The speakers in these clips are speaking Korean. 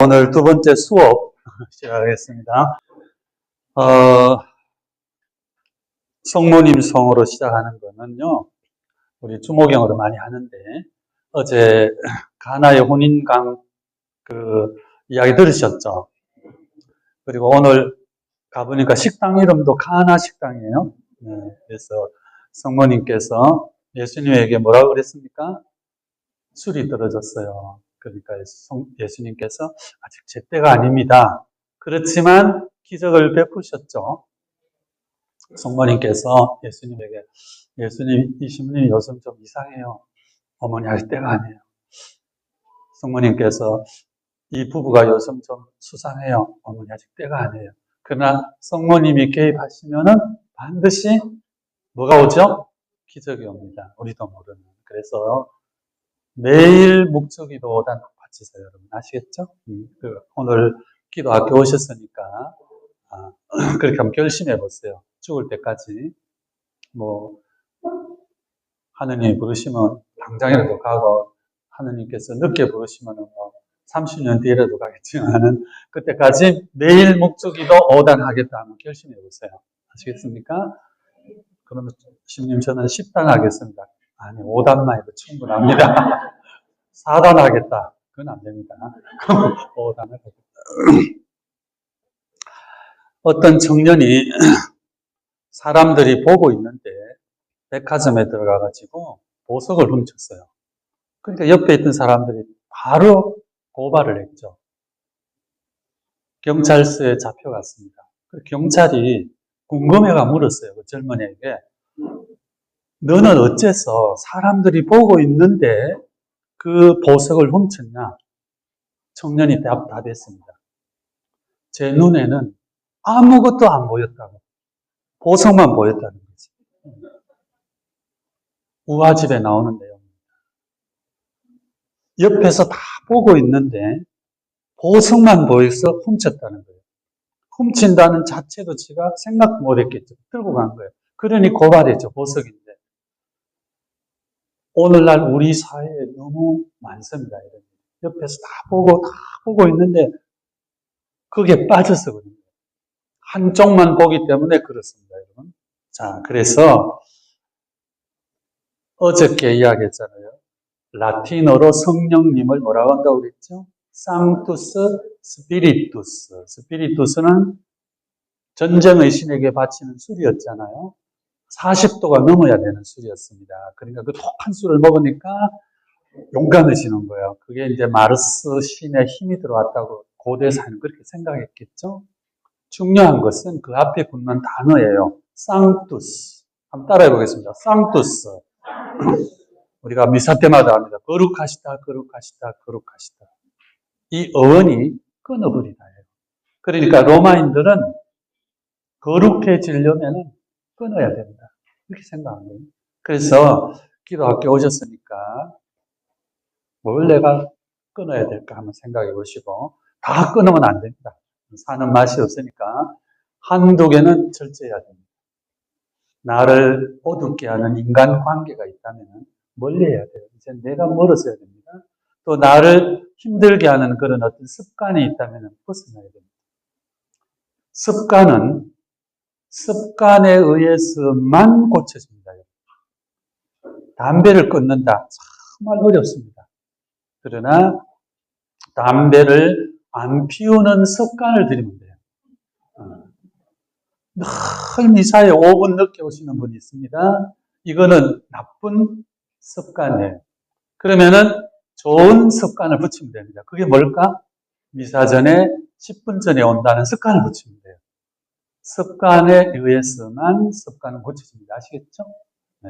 오늘 두 번째 수업 시작하겠습니다. 성모님 성으로 시작하는 거는요, 우리 주모경으로 많이 하는데, 어제 가나의 혼인강 이야기 들으셨죠? 그리고 오늘 가보니까 식당 이름도 가나 식당이에요. 그래서 성모님께서 예수님에게 뭐라고 그랬습니까? 술이 떨어졌어요. 그러니까 예수님께서 아직 제 때가 아닙니다. 그렇지만 기적을 베푸셨죠. 성모님께서 예수님에게, 예수님, 이 신부님 요즘 좀 이상해요. 어머니 아직 때가 아니에요. 성모님께서 이 부부가 요즘 좀 수상해요. 어머니 아직 때가 아니에요. 그러나 성모님이 개입하시면은 반드시 뭐가 오죠? 기적이 옵니다. 우리도 모르는. 그래서 매일 목적기도 오단 바치세요, 여러분. 아시겠죠? 오늘 기도 학교 오셨으니까, 그렇게 한번 결심해 보세요. 죽을 때까지. 하느님이 부르시면 당장이라도 가고, 하느님께서 늦게 부르시면 30년 뒤라도 가겠지만은, 그때까지 매일 목적기도 오단하겠다 하면 결심해 보세요. 아시겠습니까? 그러면, 신님, 저는 10단 하겠습니다. 아니, 5단만 해도 충분합니다. 4단 하겠다. 그건 안 됩니다. 5단을 하겠다. 어떤 청년이 사람들이 보고 있는데 백화점에 들어가가지고 보석을 훔쳤어요. 그러니까 옆에 있던 사람들이 바로 고발을 했죠. 경찰서에 잡혀갔습니다. 경찰이 궁금해가 물었어요. 그 젊은이에게. 너는 어째서 사람들이 보고 있는데 그 보석을 훔쳤냐? 청년이 답했습니다. 제 눈에는 아무것도 안 보였다고. 보석만 보였다는 거지. 우화집에 나오는 내용입니다. 옆에서 다 보고 있는데 보석만 보여서 훔쳤다는 거예요. 훔친다는 자체도 제가 생각 못했겠죠. 들고 간 거예요. 그러니 고발했죠. 보석인데. 오늘날 우리 사회에 너무 많습니다. 이런. 옆에서 다 보고 있는데 그게 빠져서 그런 거예요. 한쪽만 보기 때문에 그렇습니다, 여러분. 자, 그래서 어저께 이야기했잖아요. 라틴어로 성령님을 뭐라고 한다고 그랬죠? 상투스 스피리투스. 스피리투스는 전쟁의 신에게 바치는 술이었잖아요. 40도가 넘어야 되는 술이었습니다. 그러니까 그 독한 술을 먹으니까 용감해지는 거예요. 그게 이제 마르스 신의 힘이 들어왔다고 고대사는 그렇게 생각했겠죠? 중요한 것은 그 앞에 붙는 단어예요. 상투스. 한번 따라해 보겠습니다. 상투스. 우리가 미사 때마다 합니다. 거룩하시다, 거룩하시다, 거룩하시다. 이 어원이 끊어버리다. 그러니까 로마인들은 거룩해지려면 끊어야 된다. 이렇게 생각한 거예요. 그래서 기도학교 오셨으니까 뭘 내가 끊어야 될까 한번 생각해 보시고, 다 끊으면 안 됩니다. 사는 맛이 없으니까 한두 개는 절제해야 됩니다. 나를 어둡게 하는 인간관계가 있다면 멀리 해야 돼요. 이제 내가 멀어져야 됩니다. 또 나를 힘들게 하는 그런 어떤 습관이 있다면 벗어나야 됩니다. 습관은 습관에 의해서만 고쳐집니다. 담배를 끊는다. 정말 어렵습니다. 그러나 담배를 안 피우는 습관을 들이면 돼요. 늘 미사에 5분 늦게 오시는 분이 있습니다. 이거는 나쁜 습관이에요. 그러면은 좋은 습관을 붙이면 됩니다. 그게 뭘까? 미사 전에 10분 전에 온다는 습관을 붙이면 돼요. 습관에 의해서만 습관은 고쳐집니다. 아시겠죠? 네.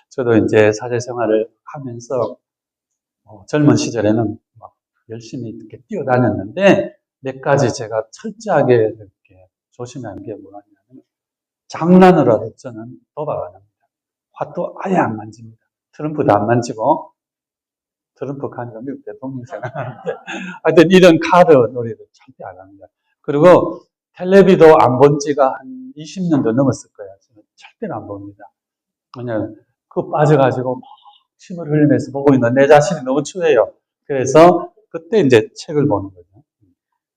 저도 이제 사제생활을 하면서 젊은 시절에는 막 열심히 이렇게 뛰어다녔는데 몇 가지 제가 철저하게 이렇게 조심하는 게 뭐냐면, 장난으로라도 저는 도박 안 합니다. 화도 아예 안 만집니다. 트럼프도 안 만지고, 트럼프 가니까 미국 대통령 생각하는데, 하여튼 이런 카드 놀이를 절대 안 합니다. 그리고 텔레비도 안 본 지가 한 20년도 넘었을 거예요. 저는 절대로 안 봅니다. 왜냐면 그거 빠져가지고 막 침을 흘리면서 보고 있는 내 자신이 너무 추해요. 그래서 그때 이제 책을 보는 거죠.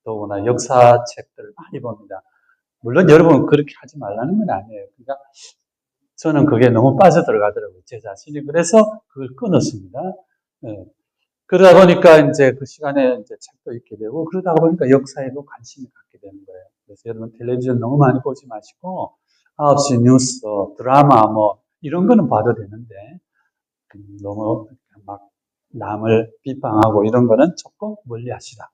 더구나 역사책들을 많이 봅니다. 물론 여러분은 그렇게 하지 말라는 건 아니에요. 그러니까 저는 그게 너무 빠져들어가더라고요. 제 자신이. 그래서 그걸 끊었습니다. 예. 그러다 보니까 이제 그 시간에 이제 책도 읽게 되고, 그러다 보니까 역사에도 관심이 갖게 되는 거예요. 그래서 여러분 텔레비전 너무 많이 보지 마시고, 9시 뉴스, 드라마 뭐, 이런 거는 봐도 되는데, 너무 막 남을 비방하고 이런 거는 조금 멀리 하시라.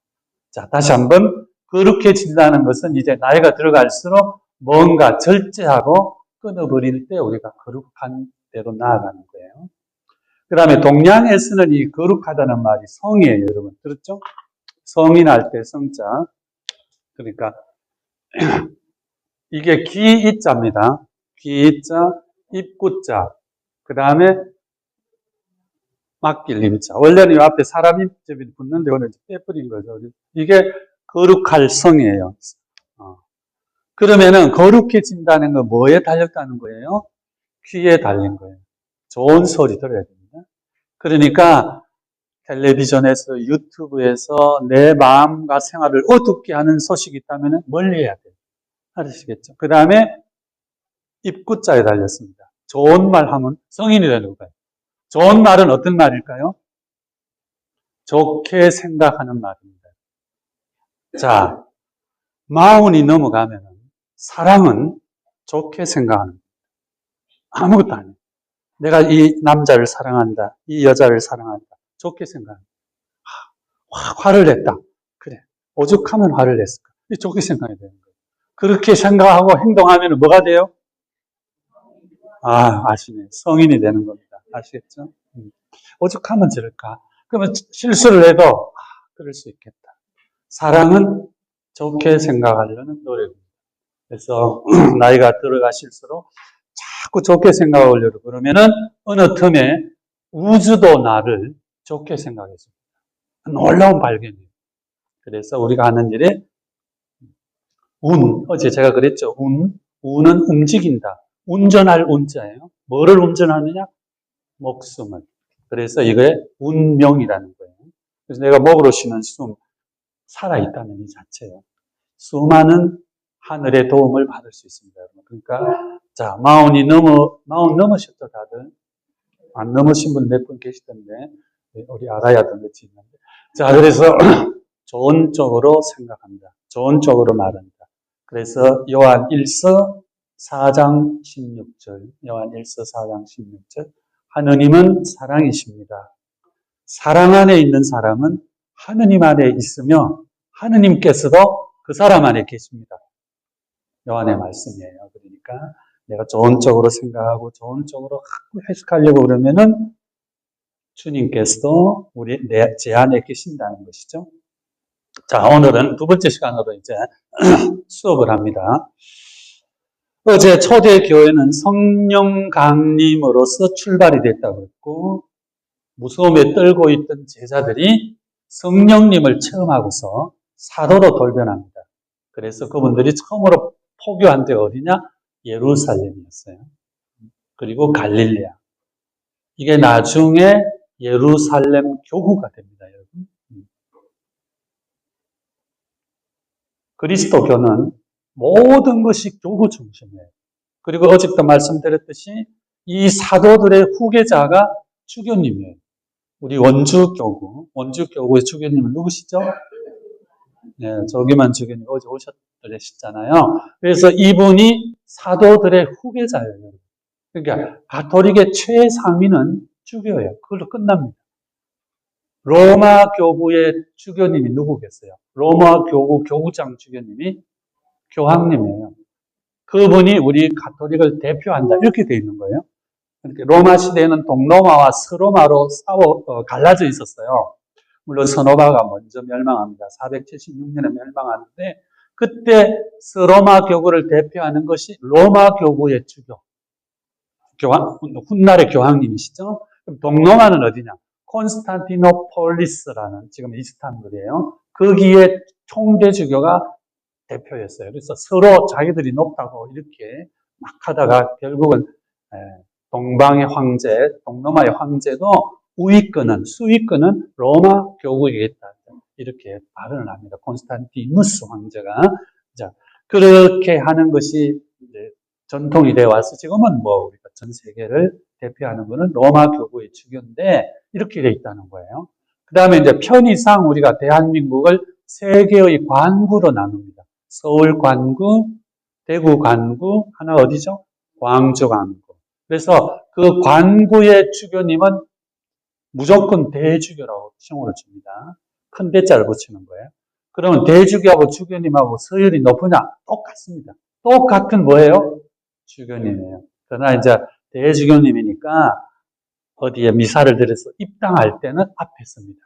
자, 다시 한번, 거룩해진다는 것은 이제 나이가 들어갈수록 뭔가 절제하고 끊어버릴 때 우리가 거룩한 대로 나아가는 거예요. 그 다음에 동양에서는 이 거룩하다는 말이 성이에요, 여러분. 들었죠? 성인할 때 성자. 그러니까, 이게 기이자입니다. 기이자, 입구자. 그 다음에 맡길 임자. 원래는 이 앞에 사람 입접이 붙는데 오늘 빼버린 거죠. 이게 거룩할 성이에요. 그러면은 거룩해진다는 건 뭐에 달렸다는 거예요? 귀에 달린 거예요. 좋은 소리 들어야 됩니다. 그러니까 텔레비전에서 유튜브에서 내 마음과 생활을 어둡게 하는 소식이 있다면 멀리 해야 돼요. 아시겠죠? 그 다음에 입구자에 달렸습니다. 좋은 말 하면 성인이 되는 거예요. 좋은 말은 어떤 말일까요? 좋게 생각하는 말입니다. 자, 마흔이 넘어가면 사랑은 좋게 생각하는 거예요. 아무것도 아니에요. 내가 이 남자를 사랑한다. 이 여자를 사랑한다. 좋게 생각한다. 화를 냈다. 그래. 오죽하면 화를 냈을까. 좋게 생각해야 되는 거예요. 그렇게 생각하고 행동하면 뭐가 돼요? 아시네. 성인이 되는 겁니다. 아시겠죠? 오죽하면 저럴까? 그러면 실수를 해도, 그럴 수 있겠다. 사랑은 좋게 생각하려는 노력입니다. 그래서, 나이가 들어가실수록 자꾸 좋게 생각하려고 그러면은, 어느 틈에 우주도 나를 좋게 생각해줍니다. 놀라운 발견이에요. 그래서 우리가 하는 일에, 어제 제가 그랬죠. 운은 움직인다. 운전할 운자예요. 뭐를 운전하느냐? 목숨을. 그래서 이게 운명이라는 거예요. 그래서 내가 목으로 쉬는 숨, 살아있다는 이 자체예요. 수많은 하늘의 도움을 받을 수 있습니다. 그러니까, 자, 마흔 넘으셨죠, 다들? 안 넘으신 분 몇 분 계시던데, 우리 아가야도 몇이 있는데. 자, 그래서 좋은 쪽으로 생각합니다. 좋은 쪽으로 말합니다. 그래서 요한 1서 4장 16절, 요한 1서 4장 16절, 하느님은 사랑이십니다. 사랑 안에 있는 사람은 하느님 안에 있으며 하느님께서도 그 사람 안에 계십니다. 요한의 말씀이에요. 그러니까 내가 좋은 쪽으로 생각하고 좋은 쪽으로 해석하려고 그러면은 주님께서도 제 안에 계신다는 것이죠. 자, 오늘은 두 번째 시간으로 이제 수업을 합니다. 어제 초대교회는 성령 강림으로서 출발이 됐다고 했고, 무서움에 떨고 있던 제자들이 성령님을 체험하고서 사도로 돌변합니다. 그래서 그분들이 처음으로 포교한 데가 어디냐? 예루살렘이었어요. 그리고 갈릴레아. 이게 나중에 예루살렘 교구가 됩니다, 여러분. 그리스도교는 모든 것이 교구 중심이에요. 그리고 어제도 말씀드렸듯이 이 사도들의 후계자가 주교님이에요. 우리 원주교구의 주교님은 누구시죠? 네, 조기만 주교님 어제 오셨잖아요. 그래서 이분이 사도들의 후계자예요. 그러니까 가톨릭의 최상위는 주교예요. 그걸로 끝납니다. 로마 교구의 주교님이 누구겠어요? 로마 교구 교구장 주교님이 교황님이에요. 그분이 우리 가톨릭을 대표한다. 이렇게 되어 있는 거예요. 로마 시대에는 동로마와 서로마로 갈라져 있었어요. 물론 서로마가 먼저 멸망합니다. 476년에 멸망하는데 그때 서로마 교구를 대표하는 것이 로마 교구의 주교. 훗날의 교황님이시죠. 그럼 동로마는 어디냐? 콘스탄티노폴리스라는 지금 이스탄불이에요. 거기에 총대 주교가 대표였어요. 그래서 서로 자기들이 높다고 이렇게 막 하다가 결국은 동방의 황제, 동로마의 황제도 수위권은 로마 교구에 있다. 이렇게 발언을 합니다. 콘스탄티누스 황제가. 자, 그렇게 하는 것이 이제 전통이 되어 와서 지금은 뭐 우리가 전 세계를 대표하는 것은 로마 교구의 주교인데 이렇게 되어 있다는 거예요. 그 다음에 이제 편의상 우리가 대한민국을 세 개의 관구로 나눕니다. 서울 관구, 대구 관구, 하나 어디죠? 광주 관구. 그래서 그 관구의 주교님은 무조건 대주교라고 칭호를 줍니다. 큰 대자를 붙이는 거예요. 그러면 대주교하고 주교님하고 서열이 높으냐? 똑같습니다. 똑같은 뭐예요? 주교님이에요. 그러나 이제 대주교님이니까 어디에 미사를 드려서 입당할 때는 앞에 섭니다.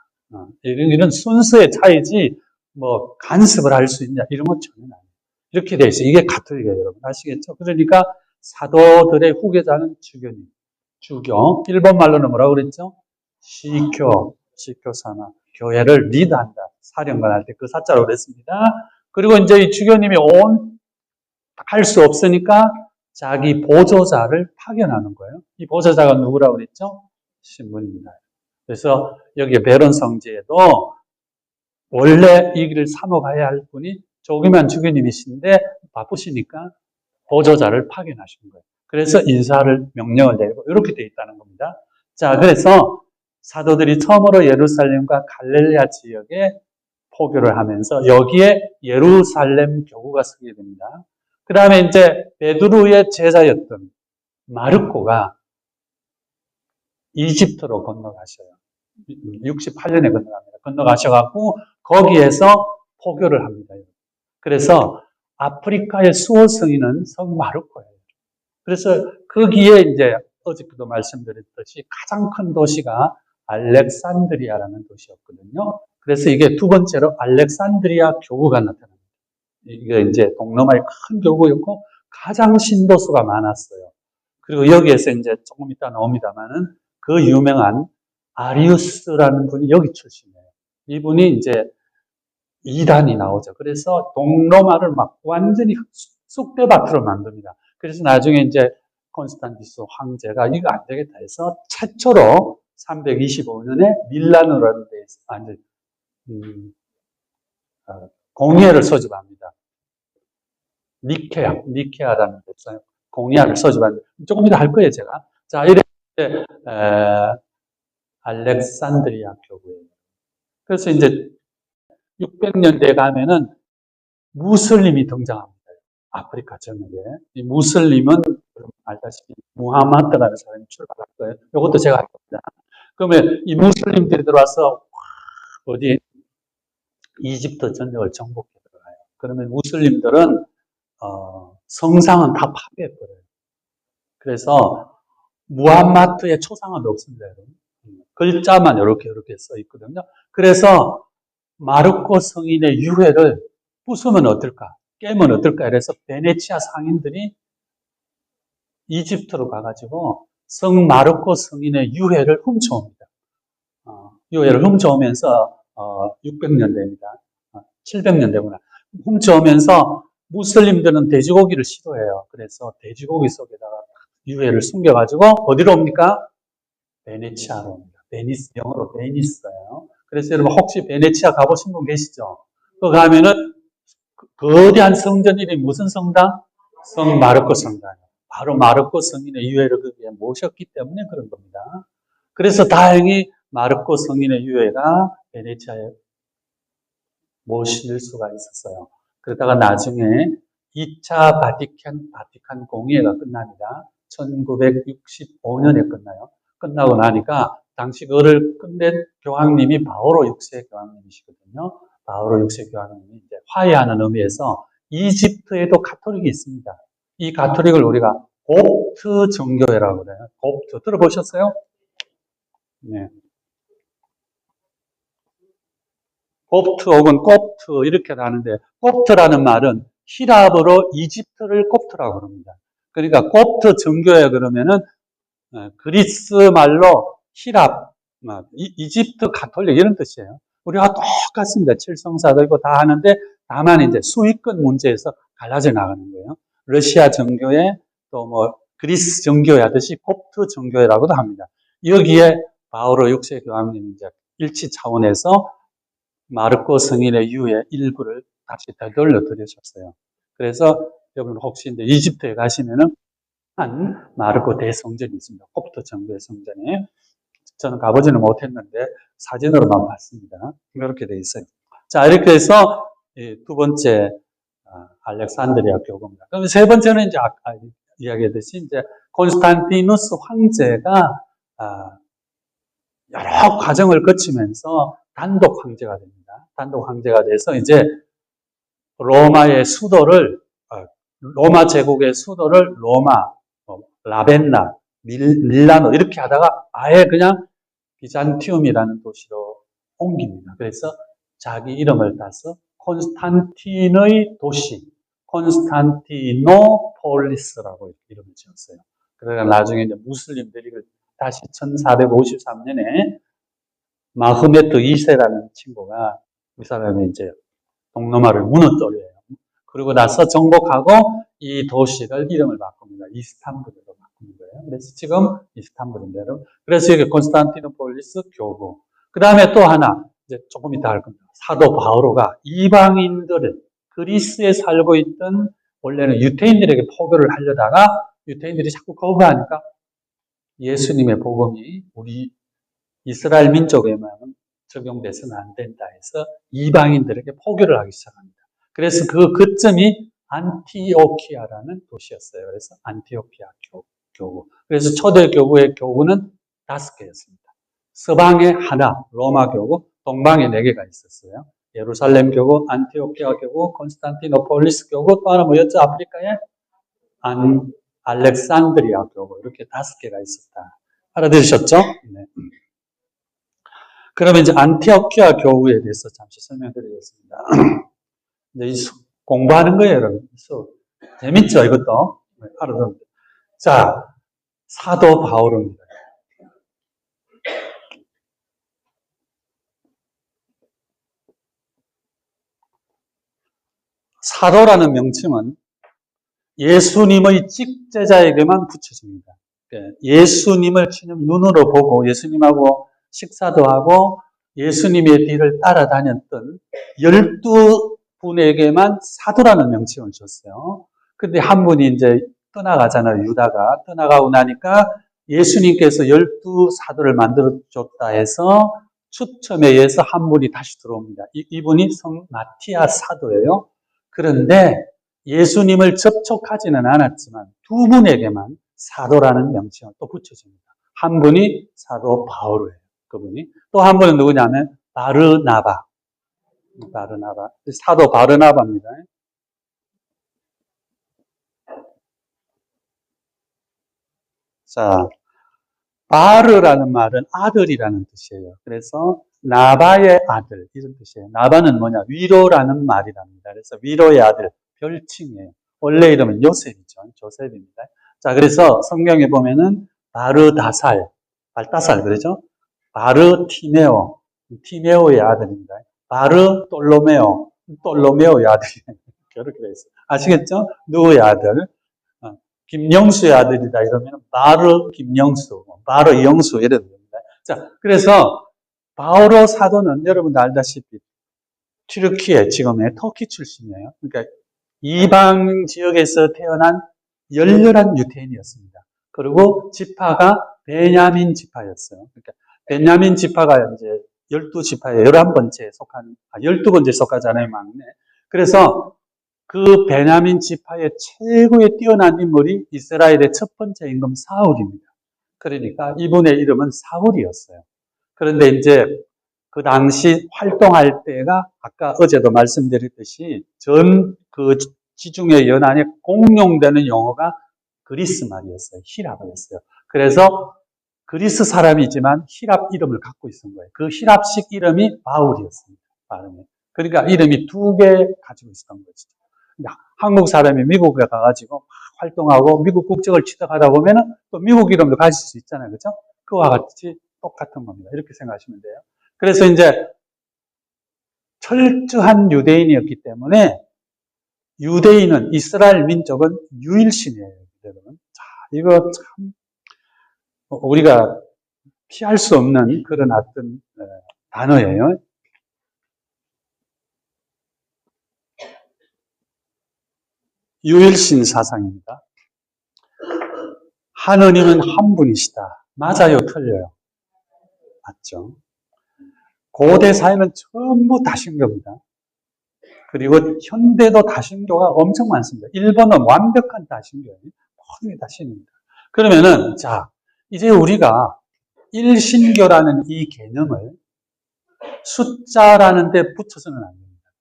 이런 순서의 차이지 뭐 간섭을 할 수 있냐 이런 건 전혀 아니에요. 이렇게 돼 있어요. 이게 가톨릭이에요, 여러분. 아시겠죠? 그러니까 사도들의 후계자는 주교님, 주교. 일본 말로는 뭐라고 그랬죠? 시교사나 교회를 리드한다. 사령관 할 때 그 사자로 그랬습니다. 그리고 이제 이 주교님이 할 수 없으니까 자기 보조자를 파견하는 거예요. 이 보조자가 누구라고 그랬죠? 신부입니다. 그래서 여기 베론 성지에도 원래 이 길을 삼어가야 할 분이 조그만 주교님이신데 바쁘시니까 보조자를 파견하신 거예요. 그래서 인사를 명령을 내리고 이렇게 되어 있다는 겁니다. 자, 그래서 사도들이 처음으로 예루살렘과 갈릴레아 지역에 포교를 하면서 여기에 예루살렘 교구가 서게 됩니다. 그 다음에 이제 베드로의 제자였던 마르코가 이집트로 건너가셔요. 68년에 건너갑니다. 건너가셔갖고 거기에서 포교를 합니다. 그래서 아프리카의 수호 성인은 성 마르코예요. 그래서 거기에 이제 어저께도 말씀드렸듯이 가장 큰 도시가 알렉산드리아라는 도시였거든요. 그래서 이게 두 번째로 알렉산드리아 교구가 나타납니다. 이게 이제 동남아의 큰 교구였고 가장 신도수가 많았어요. 그리고 여기에서 이제 조금 이따 나옵니다만은 그 유명한 아리우스라는 분이 여기 출신이에요. 이분이 이제 이단이 나오죠. 그래서 동로마를 막 완전히 쑥대밭으로 만듭니다. 그래서 나중에 이제 콘스탄티누스 황제가 이거 안 되겠다 해서 최초로 325년에 밀라노라는 데에서 공예를 소집합니다. 니케아라는 데서 공예를 소집합니다. 조금 이따 할 거예요, 제가. 자, 이렇게 알렉산드리아 교구예요. 그래서 이제 600년대에 가면은 무슬림이 등장합니다. 아프리카 전역에. 이 무슬림은 알다시피 무하마드라는 사람이 출발할 거예요. 이것도 제가 할 겁니다. 그러면 이 무슬림들이 들어와서 어디 이집트 전역을 정복해 들어가요. 그러면 무슬림들은 성상은 다 파괴해버려요. 그래서 무함마드의 초상은 없습니다, 여러분. 글자만 이렇게 써 있거든요. 그래서 마르코 성인의 유해를 부수면 어떨까? 깨면 어떨까? 그래서 베네치아 상인들이 이집트로 가가지고 성 마르코 성인의 유해를 훔쳐옵니다. 유해를 훔쳐오면서 600년대입니다. 700년대구나. 훔쳐오면서 무슬림들은 돼지고기를 싫어해요. 그래서 돼지고기 속에다가 유해를 숨겨가지고 어디로 옵니까? 베네치아로 옵니다. 베니스, 영어로 베니스예요. 그래서 여러분 혹시 베네치아 가보신 분 계시죠? 그 가면은 거대한 성전 이름이 무슨 성당? 성 마르코 성당. 바로 마르코 성인의 유해를 거기에 모셨기 때문에 그런 겁니다. 그래서 다행히 마르코 성인의 유해가 베네치아에 모실 수가 있었어요. 그러다가 나중에 2차 바티칸 공의회가 끝납니다. 1965년에 끝나요. 끝나고 나니까 당시 그거를 끝낸 교황님이 바오로 6세 교황님이시거든요. 바오로 6세 교황님이 이제 화해하는 의미에서 이집트에도 가톨릭이 있습니다. 이 가톨릭을 우리가 곱트 정교회라고 그래요. 곱트 들어보셨어요? 네. 곱트 혹은 곱트 이렇게 하는데 곱트라는 말은 히랍어로 이집트를 곱트라고 그럽니다. 그러니까 곱트 정교회 그러면은 그리스 말로 히랍, 이집트 가톨릭 이런 뜻이에요. 우리가 똑같습니다. 칠성사도 있고 다 하는데 다만 이제 수익권 문제에서 갈라져 나가는 거예요. 러시아 정교회 또 뭐 그리스 정교회 하듯이 곱트 정교회라고도 합니다. 여기에 바오로 6세 교황님이 이제 일치 차원에서 마르코 성인의 유의 일부를 다시 되돌려 드리셨어요. 그래서 여러분 혹시 이제 이집트에 가시면은 한 마르코 대성전이 있습니다. 콥트 정부의 성전에. 저는 가보지는 못했는데 사진으로만 봤습니다. 이렇게 돼 있어요. 자, 이렇게 해서 두 번째 알렉산드리아 교구입니다. 그럼 세 번째는 이제 아까 이야기했듯이 이제 콘스탄티누스 황제가 여러 과정을 거치면서 단독 황제가 됩니다. 단독 황제가 돼서 이제 로마의 수도를 로마 제국의 수도를 로마, 라벤나, 밀라노 이렇게 하다가 아예 그냥 비잔티움이라는 도시로 옮깁니다. 그래서 자기 이름을 따서 콘스탄틴의 도시, 콘스탄티노폴리스라고 이름을 지었어요. 그러니까 나중에 이제 무슬림들이 이걸 다시 1453년에 마흐메트 2세라는 친구가 이 사람이 이제 동로마를 무너뜨려요. 그리고 나서 정복하고 이 도시를 이름을 바꿉니다. 이스탄불로 바꾸는 거예요. 그래서 지금 이스탄불인데요. 그래서 이게 콘스탄티노폴리스 교구. 그 다음에 또 하나, 이제 조금 이따 할 겁니다. 사도 바오로가 이방인들을 그리스에 살고 있던 원래는 유태인들에게 포교를 하려다가 유태인들이 자꾸 거부하니까 예수님의 복음이 우리 이스라엘 민족에만 적용돼서는 안 된다 해서 이방인들에게 포교를 하기 시작합니다. 그래서 그 거점이 안티오키아라는 도시였어요. 그래서 안티오키아 교구. 그래서 초대 교구의 교구는 5개였습니다. 서방에 하나, 로마 교구, 동방에 4개가 있었어요. 예루살렘 교구, 안티오키아 교구, 콘스탄티노폴리스 교구, 또 하나 뭐였죠? 아프리카에? 알렉산드리아 교구. 이렇게 5개가 있었다. 알아들으셨죠? 네. 그러면 이제 안티오키아 교구에 대해서 잠시 설명드리겠습니다. 이제 공부하는 거예요, 여러분. 재밌죠, 이것도? 알아듣는. 자, 사도 바울입니다. 사도라는 명칭은 예수님의 직제자에게만 붙여집니다. 예수님을 친히 눈으로 보고 예수님하고 식사도 하고 예수님의 뒤를 따라다녔던 12분에게만 사도라는 명칭을 줬어요. 근데 한 분이 이제 떠나가잖아요. 유다가 떠나가고 나니까 예수님께서 12사도를 만들어줬다 해서 추첨에 의해서 한 분이 다시 들어옵니다. 이분이 성 마티아 사도예요. 그런데 예수님을 접촉하지는 않았지만 두 분에게만 사도라는 명칭을 또 붙여줍니다. 한 분이 사도 바오로예요. 그분이. 또 한 분은 누구냐면 바르나바. 사도 바르나바입니다. 자, 바르라는 말은 아들이라는 뜻이에요. 그래서 나바의 아들 이런 뜻이에요. 나바는 뭐냐? 위로라는 말이랍니다. 그래서 위로의 아들 별칭이에요. 원래 이름은 요셉이죠. 조셉입니다. 자, 그래서 성경에 보면은 바르다살, 발다살 그러죠? 바르티메오, 티메오의 아들입니다. 바르똘로메오, 똘로메오의 아들이에요. 그렇게 되어 있어요. 아시겠죠? 누구의 아들? 김영수의 아들이다 이러면 바르 김영수, 바르 이영수 이런 겁니다. 자, 그래서 바오로 사도는 여러분도 알다시피 튀르키예 지금의 터키 출신이에요. 그러니까 이방 지역에서 태어난 열렬한 유태인이었습니다. 그리고 지파가 베냐민 지파였어요. 그러니까 베냐민 지파가 이제 12지파에 11번째에 속한, 12번째에 속하잖아요, 막내. 그래서 그 베냐민 지파의 최고의 뛰어난 인물이 이스라엘의 첫 번째 임금 사울입니다. 그러니까 이분의 이름은 사울이었어요. 그런데 이제 그 당시 활동할 때가 아까 어제도 말씀드렸듯이 전 그 지중해 연안에 공용되는 용어가 그리스 말이었어요. 히랍이었어요. 그래서 그리스 사람이지만 히랍 이름을 갖고 있는 거예요. 그 히랍식 이름이 바울이었습니다. 발음이. 그러니까 이름이 2개 가지고 있었던 거죠. 한국 사람이 미국에 가가지고 활동하고 미국 국적을 취득하다 보면은 또 미국 이름도 가질 수 있잖아요. 그죠? 그와 같이 똑같은 겁니다. 이렇게 생각하시면 돼요. 그래서 이제 철저한 유대인이었기 때문에 유대인은 이스라엘 민족은 유일신이에요. 여러분. 자, 이거 참 우리가 피할 수 없는 그런 어떤 단어예요. 유일신 사상입니다. 하느님은 한 분이시다. 맞아요, 틀려요? 맞죠? 고대 사회는 전부 다신교입니다. 그리고 현대도 다신교가 엄청 많습니다. 일본은 완벽한 다신교예요. 모든 게 다신입니다. 그러면은, 자, 이제 우리가 일신교라는 이 개념을 숫자라는 데 붙여서는 안 됩니다.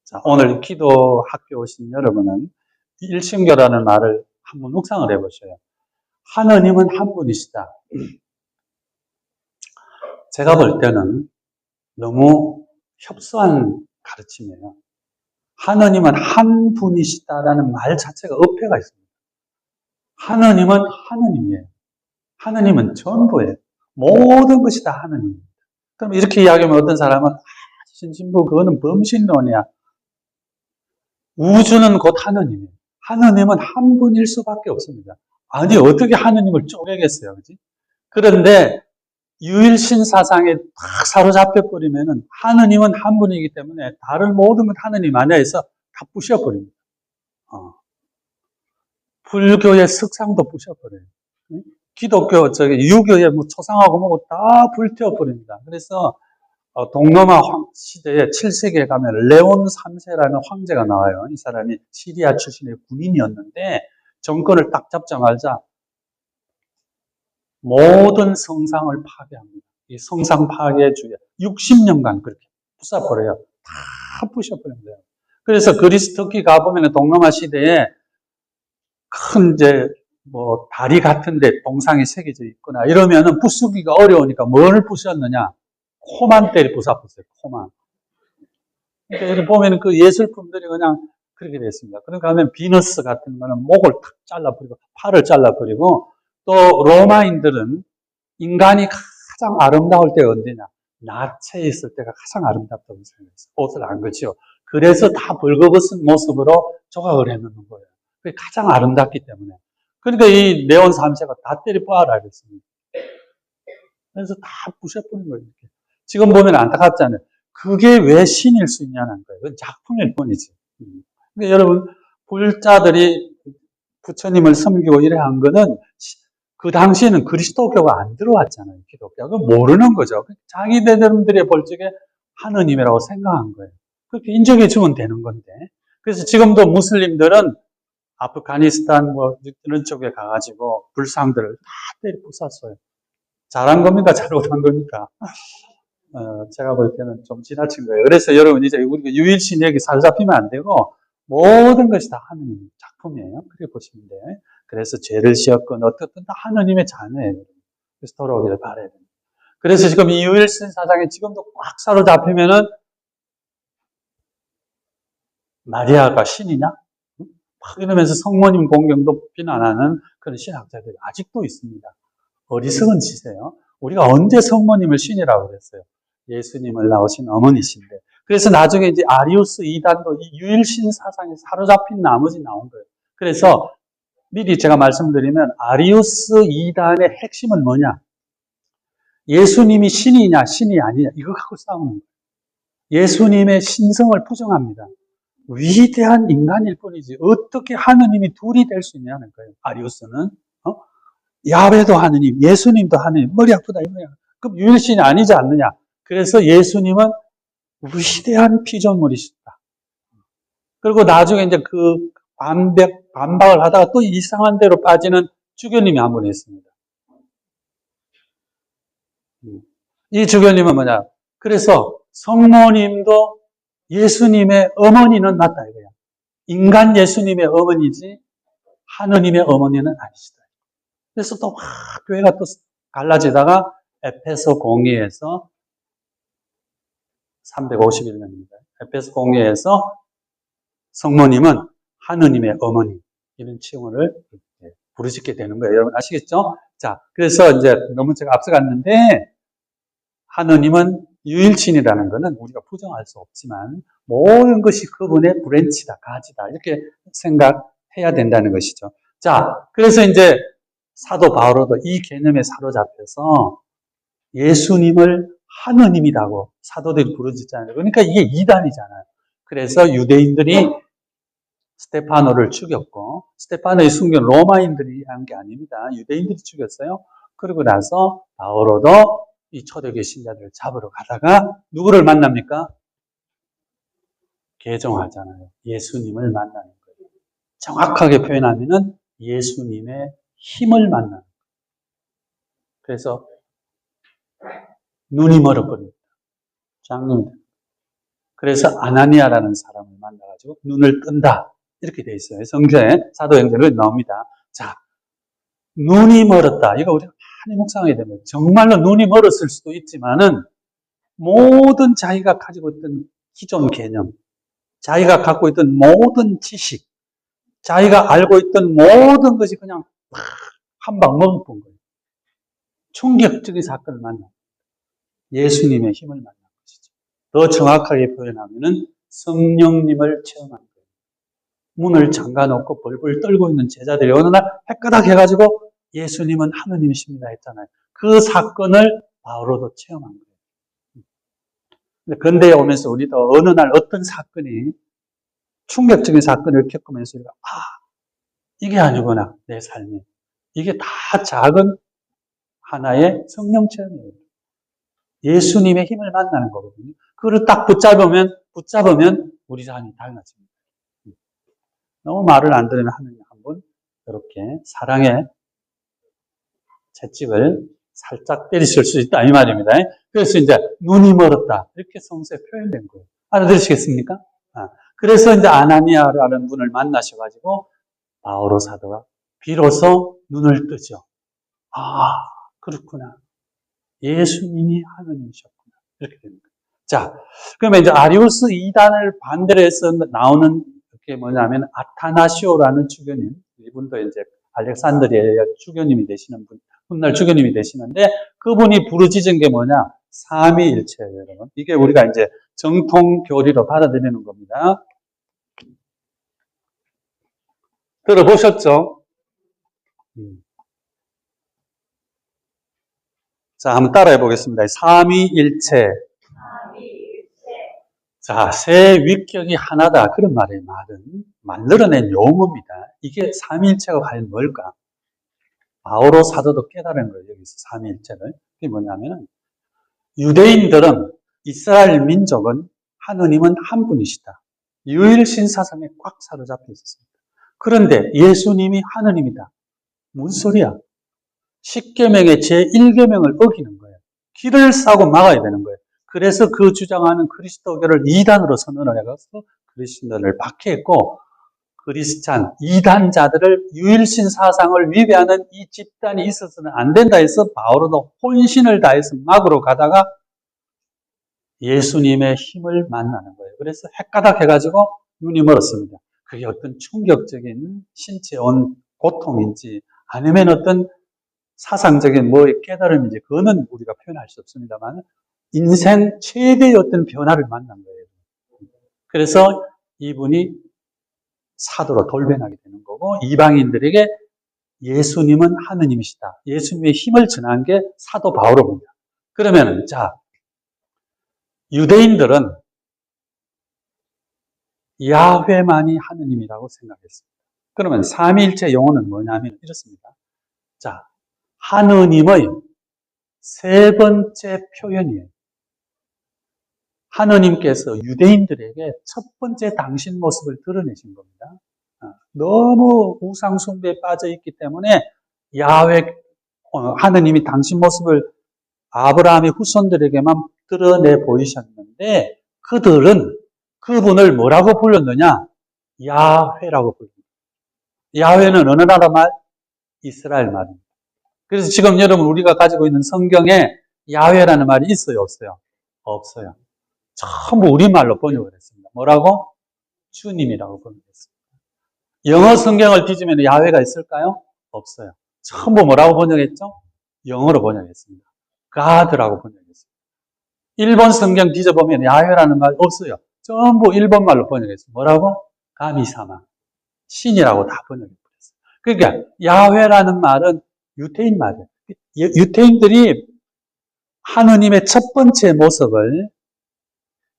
자, 오늘 기도 학교 오신 여러분은 일신교라는 말을 한번 묵상을 해보셔요. 하느님은 한 분이시다. 제가 볼 때는 너무 협소한 가르침이에요. 하느님은 한 분이시다라는 말 자체가 어폐가 있습니다. 하느님은 하느님이에요. 하느님은 전부예요. 모든 것이 다 하느님입니다. 그럼 이렇게 이야기하면 어떤 사람은 신신부 그거는 범신론이야. 우주는 곧 하느님이에요. 하느님은 한 분일 수밖에 없습니다. 아니 어떻게 하느님을 쪼개겠어요, 그렇지? 그런데 유일신 사상에 딱 사로잡혀 버리면은 하느님은 한 분이기 때문에 다른 모든 건 하느님 안에서 다 부셔버립니다. 불교의 석상도 부셔버려요. 기독교, 유교의 뭐 초상하고 뭐고 다 불태워버립니다. 그래서 동로마 시대에 7세기에 가면 레온 3세라는 황제가 나와요. 이 사람이 시리아 출신의 군인이었는데 정권을 딱 잡자마자 모든 성상을 파괴합니다. 이 성상 파괴주의 60년간 그렇게 부숴버려요. 다 부셔버립니다. 그래서 그리스 터키 가보면 동로마 시대에 큰 이제 뭐 다리 같은데 동상이 새겨져 있거나 이러면은 부수기가 어려우니까 뭘 부셨느냐? 코만 때리 부숴버렸어요. 코만. 그러니까 여기 보면 그 예술품들이 그냥 그렇게 되어 있습니다. 그러니까 하면 비너스 같은 거는 목을 탁 잘라버리고 팔을 잘라버리고 또 로마인들은 인간이 가장 아름다울 때가 언제냐? 나체에 있을 때가 가장 아름답다고 생각했어요. 옷을 안 걸치고. 그래서 다 벌거벗은 모습으로 조각을 해놓는 거예요. 그게 가장 아름답기 때문에. 그러니까 이 네온 3세가 다 때려 뽀아라 그랬습니다. 그래서 다 부셔버린 거예요. 이렇게. 지금 보면 안타깝잖아요. 그게 왜 신일 수 있냐는 거예요. 그건 작품일 뿐이지. 그러니까 여러분, 불자들이 부처님을 섬기고 이래 한 거는 그 당시에는 그리스도교가 안 들어왔잖아요. 기독교가 모르는 거죠. 자기들의 볼 적에 하느님이라고 생각한 거예요. 그렇게 인정해 주면 되는 건데. 그래서 지금도 무슬림들은 아프가니스탄 뭐 이런 쪽에 가가지고 불상들을 다 때려 부쉈어요. 잘한 겁니까? 잘못한 겁니까? 제가 볼 때는 좀 지나친 거예요. 그래서 여러분 이제 우리가 유일신 얘기 사로잡히면 안 되고 모든 것이 다 하느님 작품이에요. 그렇게 보시면 돼요. 그래서 죄를 지었건 어떻든 다 하느님의 자녀예요. 그래서 돌아오기를 바라야 됩니다. 그래서 지금 이 유일신 사상에 지금도 꽉 사로잡히면은 마리아가 신이냐? 막 이러면서 성모님 공경도 비난하는 그런 신학자들이 아직도 있습니다. 어리석은 짓이에요. 우리가 언제 성모님을 신이라고 그랬어요? 예수님을 낳으신 어머니신데. 그래서 나중에 이제 아리우스 이단도 이 유일신 사상에 사로잡힌 나머지 나온 거예요. 그래서 미리 제가 말씀드리면 아리우스 이단의 핵심은 뭐냐? 예수님이 신이냐 신이 아니냐 이거 갖고 싸우는 거예요. 예수님의 신성을 부정합니다. 위대한 인간일 뿐이지 어떻게 하느님이 둘이 될 수 있냐는 거예요. 아리우스는 야훼도 하느님, 예수님도 하느님, 머리 아프다 이거야. 그럼 유일신이 아니지 않느냐? 그래서 예수님은 위대한 피조물이시다. 그리고 나중에 이제 그 반박을 하다가 또 이상한 데로 빠지는 주교님이 한 분 있습니다. 이 주교님은 뭐냐? 그래서 성모님도 예수님의 어머니는 맞다 이거야. 인간 예수님의 어머니지 하느님의 어머니는 아니시다. 그래서 또 교회가 또 갈라지다가 에페소 공의에서 351년입니다. 에페소 공의에서 성모님은 하느님의 어머니 이런 칭호를 부르짖게 되는 거예요. 여러분 아시겠죠? 자, 그래서 이제 너무 제가 앞서갔는데 하느님은 유일신이라는 것은 우리가 부정할 수 없지만 모든 것이 그분의 브랜치다, 가지다 이렇게 생각해야 된다는 것이죠. 자, 그래서 이제 사도 바오로도 이 개념에 사로잡혀서 예수님을 하느님이라고 사도들이 부르짖잖아요. 그러니까 이게 이단이잖아요. 그래서 유대인들이 스테파노를 죽였고, 스테파노의 순교는 로마인들이 한 게 아닙니다. 유대인들이 죽였어요. 그러고 나서 바오로도 이 초대교회 신자들을 잡으러 가다가 누구를 만납니까? 개종하잖아요. 예수님을 만나는 거예요. 정확하게 표현하면은 예수님의 힘을 만나는 거예요. 그래서 눈이 멀어버립니다. 장님. 그래서 아나니아라는 사람을 만나가지고 눈을 뜬다. 이렇게 돼 있어요. 성경에 사도행전에 나옵니다. 자, 눈이 멀었다. 이거 우리가 많이 묵상하게 되면 정말로 눈이 멀었을 수도 있지만은 모든 자기가 가지고 있던 기존 개념, 자기가 갖고 있던 모든 지식, 자기가 알고 있던 모든 것이 그냥 한 방 먹어본 거예요. 충격적인 사건을 만나. 예수님의 힘을 만난 것이죠. 더 정확하게 표현하면은 성령님을 체험한 거예요. 문을 잠가놓고 벌벌 떨고 있는 제자들이 어느 날 헷가닥 해가지고 예수님은 하느님이십니다 했잖아요. 그 사건을 바오로도 체험한 거예요. 근데 근대에 오면서 우리도 어느 날 어떤 사건이 충격적인 사건을 겪으면서 우리가 이게 아니구나 내 삶이. 이게 다 작은 하나의 성령 체험이에요. 예수님의 힘을 만나는 거거든요. 그걸 딱 붙잡으면 우리 삶이 달라집니다. 너무 말을 안 들으면 하느님 한번 이렇게 사랑의 채찍을 살짝 때리실 수 있다 이 말입니다. 그래서 이제 눈이 멀었다 이렇게 성서에 표현된 거예요. 알아들으시겠습니까? 그래서 이제 아나니아라는 분을 만나셔가지고 바오로 사도가 비로소 눈을 뜨죠. 그렇구나. 예수님이 하느님이셨구나. 이렇게 됩니다. 자, 그러면 이제 아리우스 이단을 반대로 해서 나오는 게 뭐냐면 아타나시오라는 주교님, 이분도 이제 알렉산드리아 주교님이 되시는 분, 훗날 주교님이 되시는데 그분이 부르짖은 게 뭐냐? 삼위일체예요, 여러분. 이게 우리가 이제 정통 교리로 받아들이는 겁니다. 들어보셨죠? 자, 한번 따라해 보겠습니다. 삼위일체. 자, 세 위격이 하나다. 그런 말이에요, 말 늘어낸 용어입니다. 이게 삼위일체가 과연 뭘까? 바오로 사도도 깨달은 거예요, 여기서 삼위일체를. 그게 뭐냐면은, 유대인들은, 이스라엘 민족은 하느님은 한 분이시다. 유일신 사상에 꽉 사로잡혀 있었습니다. 그런데 예수님이 하느님이다. 무슨 소리야? 10계명의 제1계명을 어기는 거예요. 길을 싸고 막아야 되는 거예요. 그래서 그 주장하는 그리스도교를 이단으로 선언을 해서 그리스도를 박해했고 그리스찬 이단자들을 유일신 사상을 위배하는 이 집단이 있어서는 안 된다 해서 바오로도 혼신을 다해서 막으로 가다가 예수님의 힘을 만나는 거예요. 그래서 헷가닥 해가지고 눈이 멀었습니다. 그게 어떤 충격적인 신체에 온 고통인지 아니면 어떤 사상적인 뭐의 깨달음인지 그거는 우리가 표현할 수 없습니다만 인생 최대의 어떤 변화를 만난 거예요. 그래서 이분이 사도로 돌변하게 되는 거고 이방인들에게 예수님은 하느님이시다. 예수님의 힘을 전한 게 사도 바오로입니다. 그러면 자 유대인들은 야훼만이 하느님이라고 생각했습니다. 그러면 삼위일체 용어는 뭐냐면 이렇습니다. 자 하느님의 세 번째 표현이에요. 하느님께서 유대인들에게 첫 번째 당신 모습을 드러내신 겁니다. 너무 우상 숭배에 빠져 있기 때문에 하느님이 당신 모습을 아브라함의 후손들에게만 드러내 보이셨는데 그들은 그분을 뭐라고 불렀느냐? 야훼라고 불렀습니다. 야훼는 어느 나라 말? 이스라엘 말입니다. 그래서 지금 여러분 우리가 가지고 있는 성경에 야훼라는 말이 있어요? 없어요? 없어요. 전부 우리말로 번역을 했습니다. 뭐라고? 주님이라고 번역했습니다. 영어 성경을 뒤지면 야훼가 있을까요? 없어요. 전부 뭐라고 번역했죠? 영어로 번역했습니다. God라고 번역했습니다. 일본 성경 뒤져보면 야훼라는 말 없어요. 전부 일본말로 번역했습니다. 뭐라고? 가미사마. 신이라고 다 번역해버렸어요. 그러니까 야훼라는 말은 유태인 말이에요. 유태인들이 하느님의 첫 번째 모습을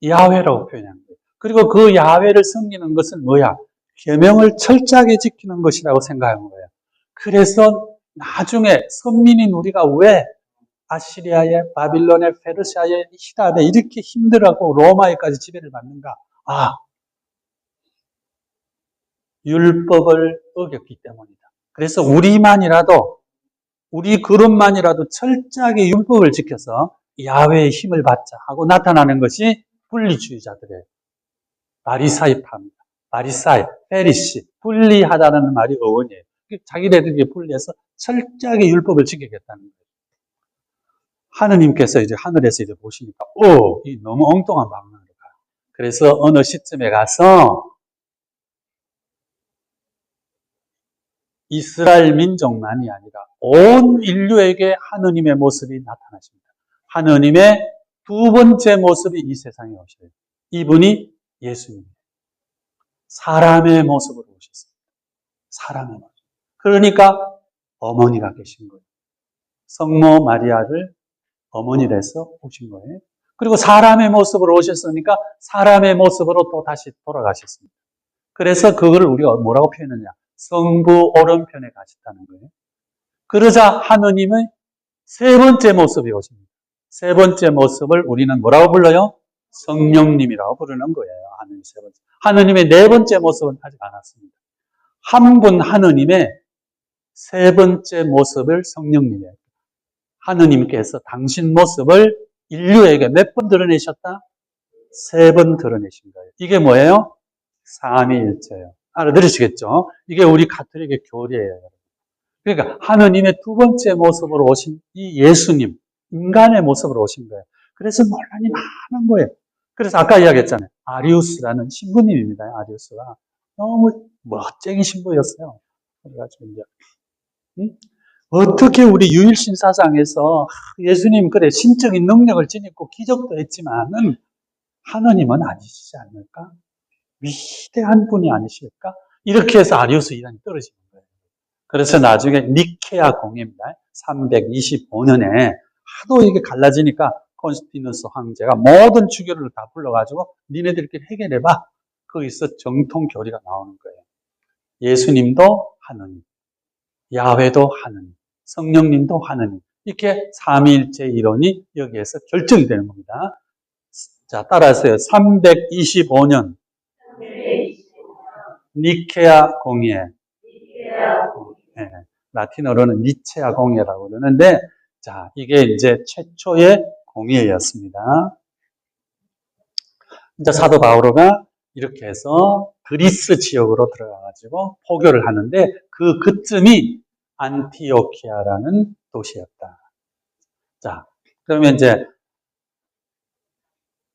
야훼라고 표현한 거예요. 그리고 그 야훼를 섬기는 것은 뭐야? 계명을 철저하게 지키는 것이라고 생각한 거예요. 그래서 나중에 선민인 우리가 왜 아시리아에, 바빌론에, 페르시아에, 히랍에 이렇게 힘들어하고 로마에까지 지배를 받는가? 율법을 어겼기 때문이다. 그래서 우리 그룹만이라도 철저하게 율법을 지켜서 야훼의 힘을 받자 하고 나타나는 것이 분리주의자들의 바리사이파입니다. 바리사이, 페리시, 분리하다는 말이 어원이에요. 자기네들이 분리해서 철저하게 율법을 지키겠다는 거예요. 하느님께서 이제 하늘에서 이제 보시니까, 이 너무 엉뚱한 방향으로 가요. 그래서 어느 시점에 가서 이스라엘 민족만이 아니라 온 인류에게 하느님의 모습이 나타나십니다. 하느님의 두 번째 모습이 이 세상에 오셔요. 이분이 예수님이에요. 사람의 모습으로 오셨습니다. 사람의 모습. 그러니까 어머니가 계신 거예요. 성모 마리아를 어머니로 해서 오신 거예요. 그리고 사람의 모습으로 오셨으니까 사람의 모습으로 또 다시 돌아가셨습니다. 그래서 그거를 우리가 뭐라고 표현하냐? 성부 오른편에 가셨다는 거예요. 그러자 하느님의 세 번째 모습이 오십니다. 세 번째 모습을 우리는 뭐라고 불러요? 성령님이라고 부르는 거예요. 하느님 세 번째. 하느님의 네 번째 모습은 아직 안 왔습니다. 한 분 하느님의 세 번째 모습을 성령님이에요. 하느님께서 당신 모습을 인류에게 몇 번 드러내셨다? 세 번 드러내신 거예요. 이게 뭐예요? 삼위일체예요. 알아들으시겠죠? 이게 우리 가톨릭의 교리예요. 그러니까 하느님의 두 번째 모습으로 오신 이 예수님, 인간의 모습으로 오신 거예요. 그래서 논란이 많은 거예요. 그래서 아까 이야기했잖아요. 아리우스라는 신부님입니다. 아리우스가 너무 멋쟁이 신부였어요. 그래가지고 이제 어떻게 우리 유일신사상에서 예수님 그래 신적인 능력을 지니고 기적도 했지만은 하느님은 아니시지 않을까? 위대한 분이 아니실까? 이렇게 해서 아리우스 이단이 떨어지는 거예요. 그래서 나중에 니케아 공예입니다. 325년에 하도 이게 갈라지니까 콘스탄티누스 황제가 모든 주교를 다 불러가지고 니네들끼리 해결해봐. 거기서 정통 교리가 나오는 거예요. 예수님도 하느님, 야훼도 하느님, 성령님도 하느님. 이렇게 삼위일체 이론이 여기에서 결정이 되는 겁니다. 자, 따라하세요. 325년 니케아 공예. 네, 라틴어로는 니체아 공예라고 그러는데, 자, 이게 이제 최초의 공예였습니다. 이제 사도 바오로가 이렇게 해서 그리스 지역으로 들어가가지고 포교를 하는데, 그쯤이 안티오키아라는 도시였다. 자, 그러면 이제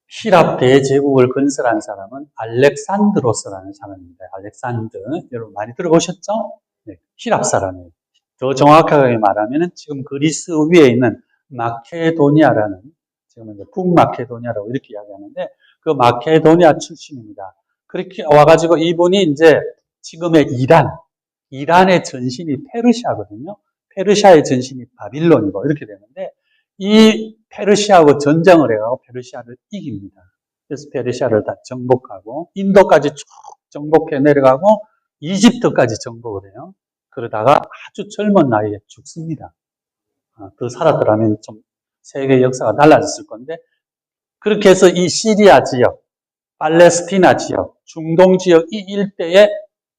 히랍 대제국을 건설한 사람은 알렉산드로스라는 사람입니다. 알렉산드. 여러분 많이 들어보셨죠? 네, 히랍 사람이에요. 더 정확하게 말하면 지금 그리스 위에 있는 마케도니아라는, 지금 이제 북마케도니아라고 이렇게 이야기하는데, 그 마케도니아 출신입니다. 그렇게 와가지고 이분이 이제 지금의 이란의 전신이 페르시아거든요. 페르시아의 전신이 바빌론이고 이렇게 되는데, 이 페르시아하고 전쟁을 해가지고 페르시아를 이깁니다. 그래서 페르시아를 다 정복하고 인도까지 쭉 정복해 내려가고 이집트까지 정복을 해요. 그러다가 아주 젊은 나이에 죽습니다. 더 살았더라면 좀 세계 역사가 달라졌을 건데, 그렇게 해서 이 시리아 지역, 팔레스티나 지역, 중동 지역 이 일대에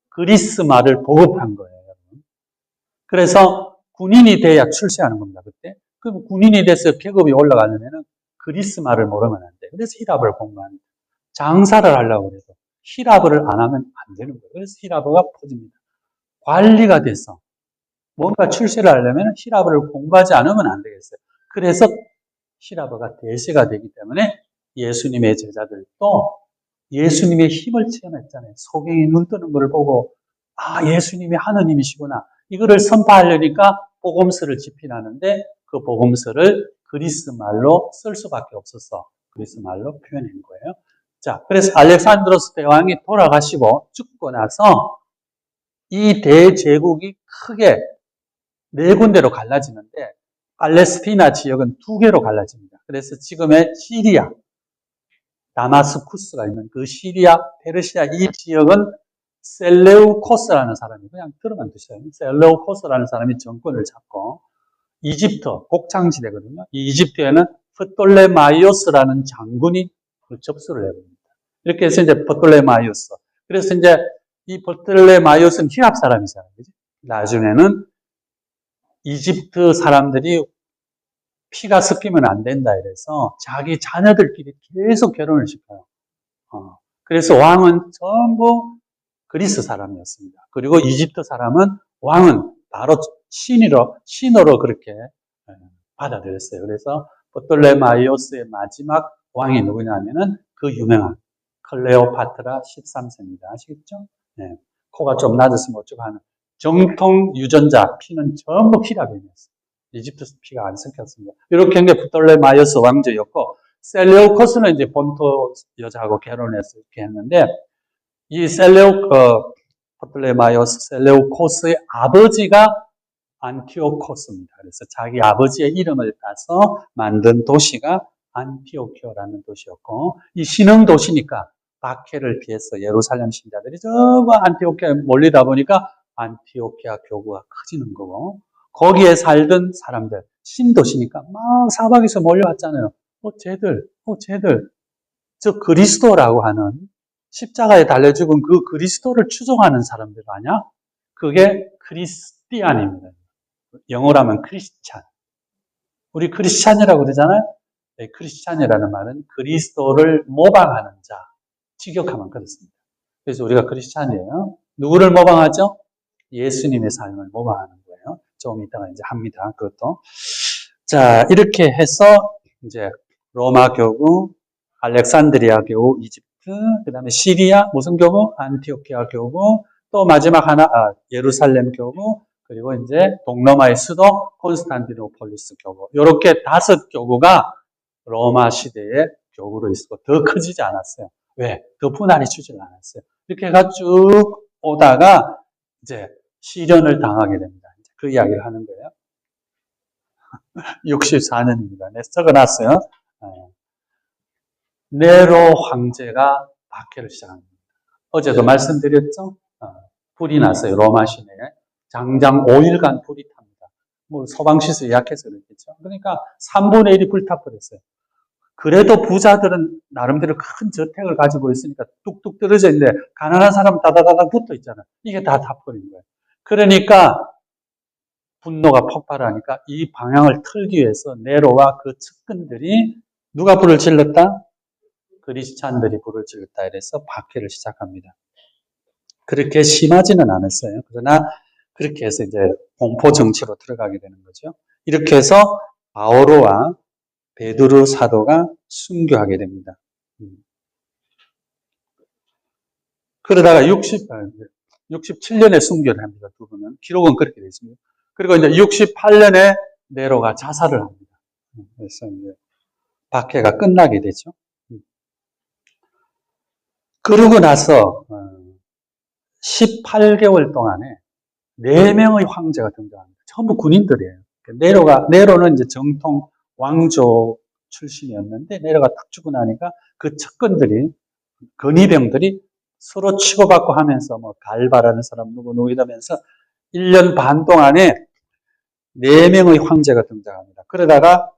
그리스 말을 보급한 거예요. 그래서 군인이 돼야 출세하는 겁니다. 그때. 그럼 군인이 돼서 계급이 올라가려면 그리스 말을 모르면 안 돼. 그래서 히랍을 공부합니다. 장사를 하려고 해서 히랍어를 안 하면 안 되는 거예요. 그래서 히랍어가 퍼집니다. 관리가 돼서 뭔가 출세를 하려면 히랍어를 공부하지 않으면 안 되겠어요. 그래서 히랍어가 대세가 되기 때문에 예수님의 제자들도 예수님의 힘을 체험했잖아요. 소경이 눈 뜨는 걸 보고 예수님이 하느님이시구나. 이거를 선포하려니까 복음서를 집필하는데 그 복음서를 그리스 말로 쓸 수밖에 없어서 그리스 말로 표현한 거예요. 자, 그래서 알렉산드로스 대왕이 돌아가시고 죽고 나서 이 대제국이 크게 네 군데로 갈라지는데 팔레스티나 지역은 두 개로 갈라집니다. 그래서 지금의 시리아, 다마스쿠스가 있는 그 시리아, 페르시아 이 지역은 셀레우코스라는 사람이, 그냥 들어만 두세요. 셀레우코스라는 사람이 정권을 잡고 이집트, 곡창지대거든요. 이 이집트에는 프톨레마이오스라는 장군이 접수를 해봅니다. 이렇게 해서 이제 프톨레마이오스. 그래서 이제 이 프톨레마이오스는 히랍 사람이잖아요. 그치? 나중에는 이집트 사람들이 피가 섞이면 안 된다 이래서 자기 자녀들끼리 계속 결혼을 시켜요. 그래서 왕은 전부 그리스 사람이었습니다. 그리고 이집트 사람은 왕은 바로 신으로 그렇게 받아들였어요. 그래서 프톨레마이오스의 마지막 왕이 누구냐면은 그 유명한 클레오파트라 13세입니다. 아시겠죠? 네. 코가 좀 낮았으면 어쩌고 하는 정통 유전자 피는 전부 히랍인이었어요. 이집트 피가 안 섞였습니다. 이렇게 한 게 프톨레마이오스 왕조였고, 셀레우코스는 이제 본토 여자하고 결혼해서 이렇게 했는데, 이 프톨레마이오스 셀레우코스의 아버지가 안티오코스입니다. 그래서 자기 아버지의 이름을 따서 만든 도시가 안티오키오라는 도시였고, 이 신흥 도시니까 박해를 피해서 예루살렘 신자들이 전부 안티오키아에 몰리다 보니까 안티오키아 교구가 커지는 거고, 거기에 살던 사람들, 신도시니까 막 사방에서 몰려왔잖아요. 쟤들, 저 그리스도라고 하는 십자가에 달려 죽은 그 그리스도를 추종하는 사람들 아니야? 그게 크리스티안입니다. 영어로 하면 크리스찬. 우리 크리스찬이라고 그러잖아요? 네, 크리스찬이라는 말은 그리스도를 모방하는 자, 직역하면 그렇습니다. 그래서 우리가 크리스찬이에요. 누구를 모방하죠? 예수님의 삶을 모방하는 거예요. 좀 이따가 이제 합니다. 그것도. 자, 이렇게 해서 이제 로마 교구, 알렉산드리아 교구, 이집트, 그 다음에 시리아, 무슨 교구? 안티오키아 교구, 또 마지막 하나, 예루살렘 교구, 그리고 이제 동로마의 수도 콘스탄티노폴리스 교구. 이렇게 5교구가 로마 시대의 교구로 있었고 더 커지지 않았어요. 왜? 더 분할이 주질 않았어요. 이렇게 해가 쭉 오다가 이제 시련을 당하게 됩니다. 그 이야기를 하는 거예요. 64년입니다. 네, 적어놨어요. 네로 황제가 박해를 시작합니다. 어제도 말씀드렸죠? 불이 났어요. 로마 시내에. 장장 5일간 불이 탑니다. 뭐 소방시설 약해서 그렇겠죠. 그러니까 3분의 1이 불타버렸어요. 그래도 부자들은 나름대로 큰 저택을 가지고 있으니까 뚝뚝 떨어져 있는데 가난한 사람은 다다다닥 붙어 있잖아요. 이게 다 타버린 거예요. 그러니까 분노가 폭발하니까 이 방향을 틀기 위해서 네로와 그 측근들이 누가 불을 질렀다? 크리스찬들이 불을 질렀다. 이래서 박해를 시작합니다. 그렇게 심하지는 않았어요. 그러나 그렇게 해서 이제 공포 정치로 들어가게 되는 거죠. 이렇게 해서 바오로와 베드로 사도가 순교하게 됩니다. 그러다가 67년에 순교를 합니다. 두 분은. 기록은 그렇게 되어 있습니다. 그리고 이제 68년에 네로가 자살을 합니다. 그래서 이제 박해가 끝나게 되죠. 그러고 나서 18개월 동안에 4명의 황제가 등장합니다. 전부 군인들이에요. 네로는 이제 정통 왕조 출신이었는데 네로가 딱 죽고 나니까 그 측근들이, 근위병들이 서로 치고받고 하면서 뭐 갈바라는 사람 누구 이러면서 1년 반 동안에 4명의 황제가 등장합니다. 그러다가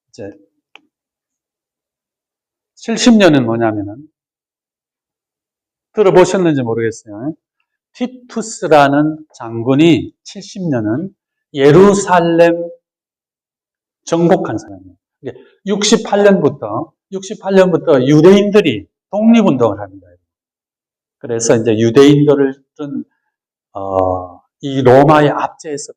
이제 70년은 뭐냐면은 들어보셨는지 모르겠어요. 티투스라는 장군이 70년은 예루살렘 정복한 사람이에요. 68년부터 유대인들이 독립운동을 합니다. 그래서 이제 유대인들은 이 로마의 압제에서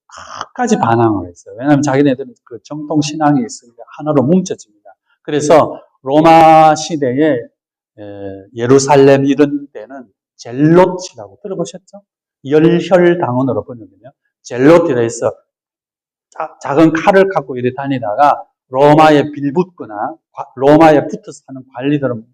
끝까지 반항을 했어요. 왜냐하면 자기네들은 그 정통 신앙이 있으니까 하나로 뭉쳐집니다. 그래서 로마 시대에 예루살렘 이런 데는 젤롯이라고 들어보셨죠? 열혈당원으로 번역되면 젤롯이라 해서 작은 칼을 갖고 이렇게 다니다가 로마에 빌붙거나 로마에 붙어서 사는 관리들은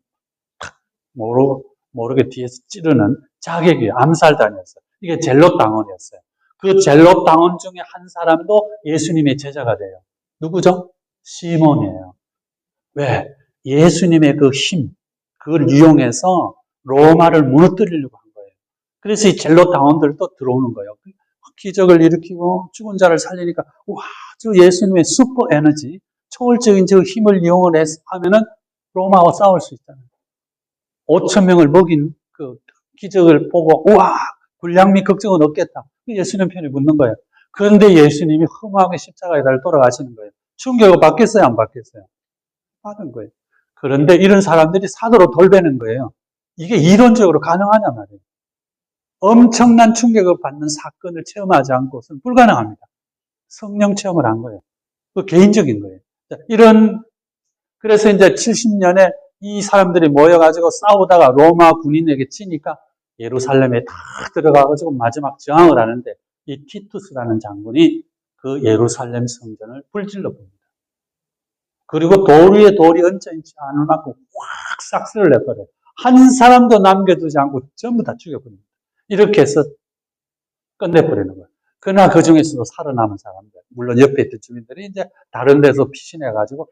모르게 뒤에서 찌르는 자객이 암살단이었어요. 이게 젤롯 당원이었어요. 그 젤롯 당원 중에 한 사람도 예수님의 제자가 돼요. 누구죠? 시몬이에요. 왜? 예수님의 그 힘, 그걸 이용해서 로마를 무너뜨리려고 한 그래서 이 젤로타운들도 들어오는 거예요. 기적을 일으키고 죽은 자를 살리니까 와, 저 예수님의 슈퍼 에너지, 초월적인 저 힘을 이용을 해서 하면은 로마와 싸울 수 있잖아요. 5천 명을 먹인 그 기적을 보고 우와, 군량 및 걱정은 없겠다. 예수님 편에 묻는 거예요. 그런데 예수님이 험하게 십자가에 달려 돌아가시는 거예요. 충격을 받겠어요, 안 받겠어요? 받은 거예요. 그런데 이런 사람들이 사도로 돌배는 거예요. 이게 이론적으로 가능하냐 말이에요. 엄청난 충격을 받는 사건을 체험하지 않고서는 불가능합니다. 성령 체험을 한 거예요. 그 개인적인 거예요. 그래서 이제 70년에 이 사람들이 모여가지고 싸우다가 로마 군인에게 치니까 예루살렘에 다 들어가가지고 마지막 저항을 하는데 이 티투스라는 장군이 그 예루살렘 성전을 불질러 봅니다. 그리고 돌 위에 돌이 얹혀있지 않을 만큼 확 싹쓸이를 내버려요. 한 사람도 남겨두지 않고 전부 다 죽여버립니다. 이렇게 해서 끝내버리는 거예요. 그러나 그 중에서도 살아남은 사람들, 물론 옆에 있던 주민들이 이제 다른 데서 피신해가지고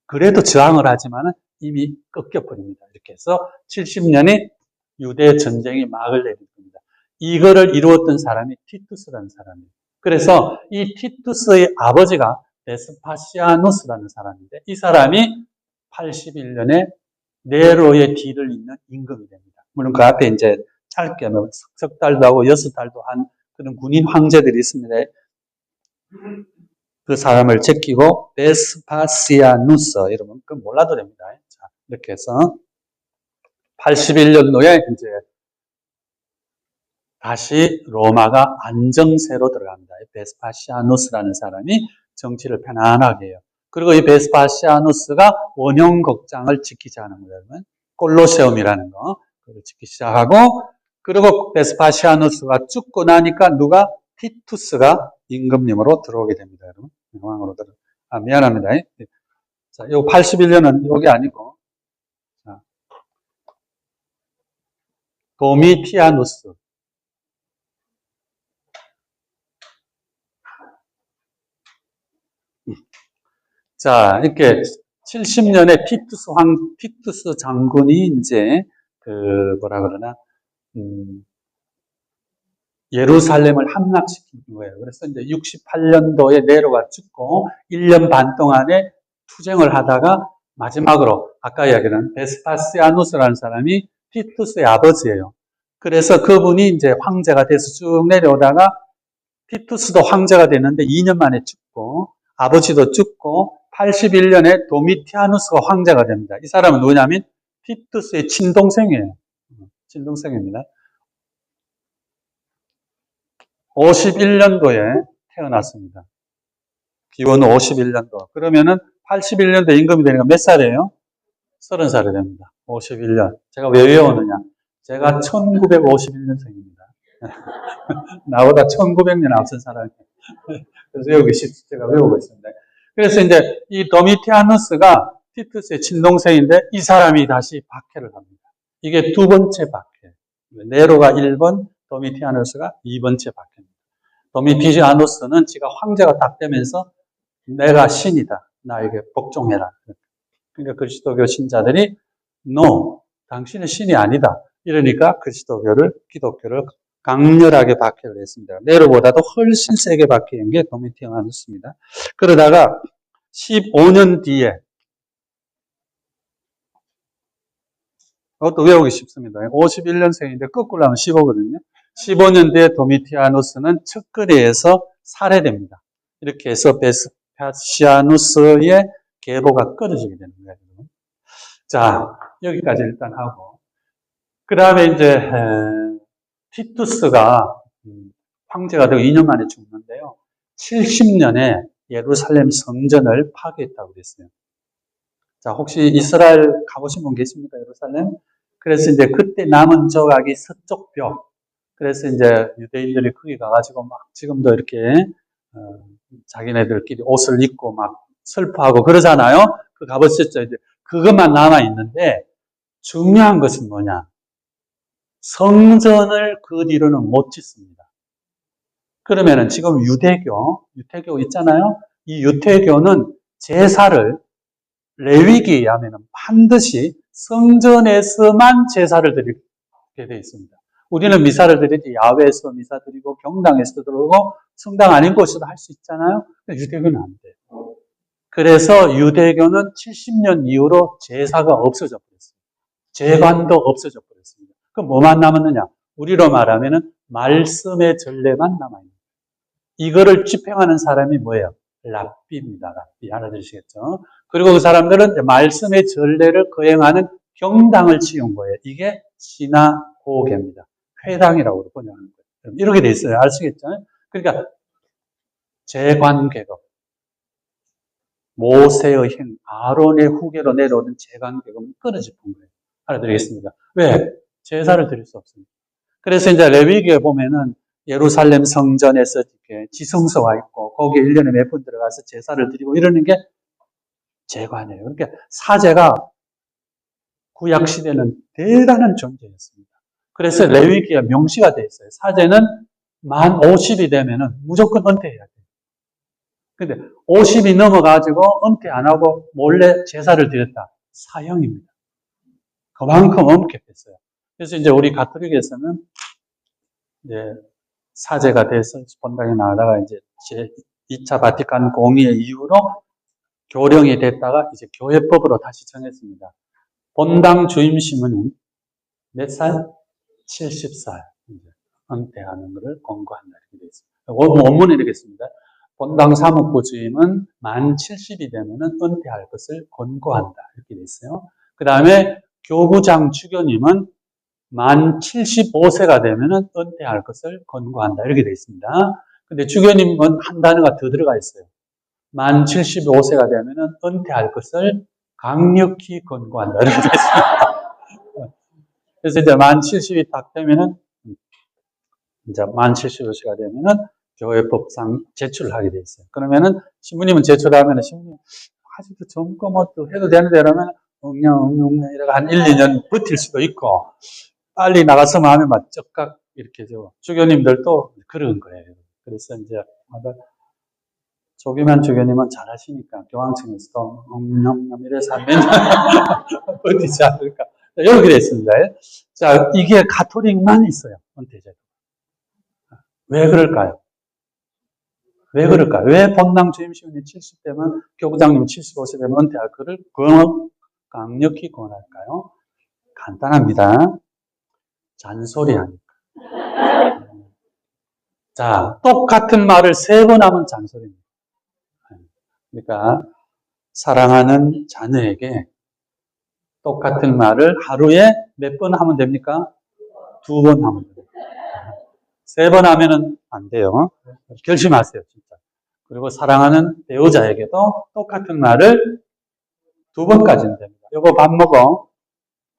그래도 저항을 하지만은 이미 꺾여버립니다. 이렇게 해서 70년이 유대 전쟁이 막을 내린 겁니다. 이거를 이루었던 사람이 티투스라는 사람이에요. 그래서 이 티투스의 아버지가 베스파시아누스라는 사람인데 이 사람이 81년에 네로의 뒤를 잇는 임금이 됩니다. 물론 그 앞에 이제 짧게 석 달도 하고 6달도 한 그런 군인 황제들이 있습니다. 그 사람을 제끼고 베스파시아누스 이러면 그 몰라도 됩니다. 자, 이렇게 해서 81년도에 이제 다시 로마가 안정세로 들어갑니다. 베스파시아누스라는 사람이 정치를 편안하게 해요. 그리고 이 베스파시아누스가 원형 곡장을 짓기 시작하는 거예요. 콜로세움이라는 거 그걸 짓기 시작하고 그리고 베스파시아누스가 죽고 나니까 누가 티투스가 임금님으로 들어오게 됩니다. 여러분. 왕으로 들어. 미안합니다. 자, 요 81년은 여기 아니고 자, 도미티아누스. 자, 이렇게 70년에 티투스 장군이 이제 뭐라 그러나 예루살렘을 함락시킨 거예요. 그래서 이제 68년도에 네로가 죽고 1년 반 동안에 투쟁을 하다가 마지막으로 아까 이야기한 베스파시아누스라는 사람이 티투스의 아버지예요. 그래서 그분이 이제 황제가 돼서 쭉 내려오다가 티투스도 황제가 됐는데 2년 만에 죽고 아버지도 죽고 81년에 도미티아누스가 황제가 됩니다. 이 사람은 누구냐면 티투스의 친동생이에요. 친동생입니다. 51년도에 태어났습니다. 기원 51년도. 그러면은 81년도 임금이 되니까 몇 살이에요? 30살이 됩니다. 51년. 제가 왜 외우느냐? 제가 1951년생입니다. 나보다 1900년 앞선 사람이에요. 그래서 제가 외우고 있습니다. 그래서 이제 이 도미티아누스가 티투스의 친동생인데 이 사람이 다시 박해를 합니다. 이게 두 번째 박해. 네로가 1번, 도미티아누스가 2번째 박해입니다. 도미티아누스는 지가 황제가 딱 되면서 내가 신이다. 나에게 복종해라. 그러니까 그리스도교 신자들이 No, 당신은 신이 아니다. 이러니까 기독교를 강렬하게 박해를 했습니다. 네로보다도 훨씬 세게 박해한 게 도미티아누스입니다. 그러다가 15년 뒤에 그것도 외우기 쉽습니다. 51년생인데 거꾸로 하면 15거든요. 15년 뒤에 도미티아누스는 척거리에서 살해됩니다. 이렇게 해서 베스파시아누스의 계보가 끊어지게 되는 거예요. 자, 여기까지 일단 하고 그 다음에 이제 티투스가 황제가 되고 2년 만에 죽는데요. 70년에 예루살렘 성전을 파괴했다고 그랬어요. 자, 혹시 이스라엘 가보신 분 계십니까? 예루살렘? 그래서 이제 그때 남은 조각이 서쪽 벽. 그래서 이제 유대인들이 거기 가가지고 막 지금도 이렇게 자기네들끼리 옷을 입고 막 슬퍼하고 그러잖아요. 그 가보셨죠? 이제 그것만 남아 있는데 중요한 것은 뭐냐? 성전을 그 뒤로는 못 짓습니다. 그러면은 지금 유태교 있잖아요. 이 유태교는 제사를 레위기에 의하면 반드시 성전에서만 제사를 드리게 되어 있습니다. 우리는 미사를 드리지 야외에서 미사 드리고 경당에서도 드리고 성당 아닌 곳에서도 할 수 있잖아요. 유대교는 안 돼요. 그래서 유대교는 70년 이후로 제사가 없어져 버렸어요. 제관도 없어져 버렸습니다. 그럼 뭐만 남았느냐? 우리로 말하면은 말씀의 전례만 남아있는 거예요. 이거를 집행하는 사람이 뭐예요? 랍비입니다. 랍비. 알아들으시겠죠? 그리고 그 사람들은 말씀의 전례를 거행하는 경당을 치운 거예요. 이게 시나고게입니다. 회당이라고 번역하는 거예요. 이렇게 돼 있어요. 아시겠죠? 그러니까 재관계급, 모세의 행, 아론의 후계로 내려오는 재관계급은 끊어질 거예요. 알아들으겠습니다. 왜? 제사를 드릴 수 없습니다. 그래서 이제 레위기에 보면은 예루살렘 성전에서 이렇게 지성소가 있고 거기에 1년에 몇 번 들어가서 제사를 드리고 이러는 게 제관이에요. 그러니까 사제가 구약 시대는 대단한 존재였습니다. 그래서 레위기에 명시가 되어 있어요. 사제는 만 50이 되면은 무조건 은퇴해야 돼요. 근데 50이 넘어가지고 은퇴 안 하고 몰래 제사를 드렸다. 사형입니다. 그만큼 엄격했어요. 그래서 이제 우리 가톨릭에서는 이제 사제가 돼서 본당에 나가다가 이제 제 2차 바티칸 공의회 이후로 교령이 됐다가 이제 교회법으로 다시 정했습니다. 본당 주임 시민은 몇 살? 70살. 이제 은퇴하는 것을 권고한다. 이렇게 되어 있습니다. 원문에 이렇게 있습니다. 본당 사목부 주임은 만 70이 되면은 은퇴할 것을 권고한다. 이렇게 되어 있어요. 그 다음에 교구장 주교님은 만 75세가 되면은 은퇴할 것을 권고한다. 이렇게 되어 있습니다. 근데 주교님은 한 단어가 더 들어가 있어요. 만 75세가 되면은 은퇴할 것을 강력히 권고한다. 이렇게 되어 있습니다. 그래서 이제 만 70이 딱 되면은, 이제 만 75세가 되면은 교회법상 제출을 하게 되어 있어요. 그러면은 신부님은 제출하면은 신부님 아직도 젊고 뭐 또 해도 되는데 이러면 이러고 한 1, 2년 버틸 수도 있고 빨리 나가서만 하면 막 쩍각 이렇게 주교님들도 그런 거예요. 그래서 이제 조기만 주교님은 잘하시니까 교황청에서도 이래서 한 몇 년 버티지 않을까. 이렇게 됐습니다. 자, 이게 가톨릭만 있어요. 은퇴제도. 왜 그럴까요? 왜 그럴까요? 왜 본당 주임 시민이 70대면 교구장님이 75세 되면 은퇴할 거를 강력히 권할까요? 간단합니다. 잔소리 하니까. 자, 똑같은 말을 3번 하면 잔소리입니다. 그러니까 사랑하는 자녀에게 똑같은 말을 하루에 몇 번 하면 됩니까? 2번 하면 됩니다. 3번 하면은 안 돼요. 결심하세요, 진짜. 그리고 사랑하는 배우자에게도 똑같은 말을 2번까지는 됩니다. 여보 밥 먹어.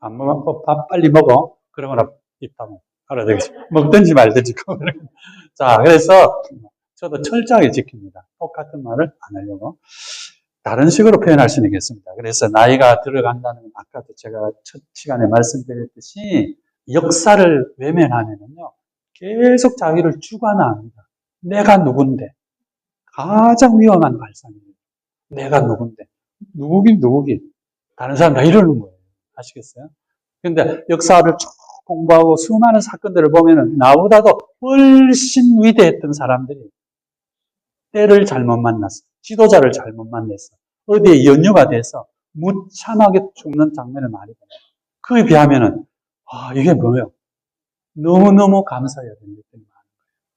밥 빨리 먹어. 그러거나 입 다물어. 알아듣겠죠? 먹든지 말든지. 자, 그래서 저도 철저하게 지킵니다. 똑같은 말을 안 하려고. 다른 식으로 표현할 수는 있겠습니다. 그래서 나이가 들어간다는 건 아까도 제가 첫 시간에 말씀드렸듯이 역사를 외면하면은요, 계속 자기를 주관합니다. 내가 누군데. 가장 위험한 발상이에요. 내가 누군데. 누구긴. 다른 사람 다 이러는 거예요. 아시겠어요? 근데 역사를 쭉 공부하고 수많은 사건들을 보면은 나보다도 훨씬 위대했던 사람들이 때를 잘못 만났어. 지도자를 잘못 만났어. 어디에 연유가 돼서 무참하게 죽는 장면을 많이 봐요. 그에 비하면은, 이게 뭐예요? 너무너무 감사해야 되는 것들이 많은 거예요.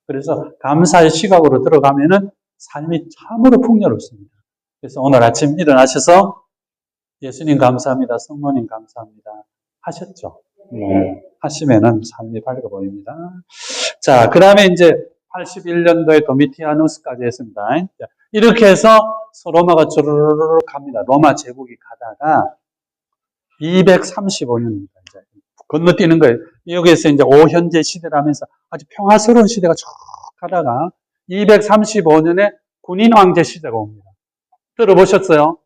그래서 감사의 시각으로 들어가면은 삶이 참으로 풍요롭습니다. 그래서 오늘 아침 일어나셔서 예수님 감사합니다. 성모님 감사합니다. 하셨죠? 네. 하시면은 삶이 밝아 보입니다. 자, 그 다음에 이제 81년도에 도미티아누스까지 했습니다. 이렇게 해서 로마가 쪼르르르 갑니다. 로마 제국이 가다가 235년입니다. 이제 건너뛰는 거예요. 여기에서 이제 오현재 시대라면서 아주 평화스러운 시대가 쭉 가다가 235년에 군인 황제 시대가 옵니다. 들어보셨어요?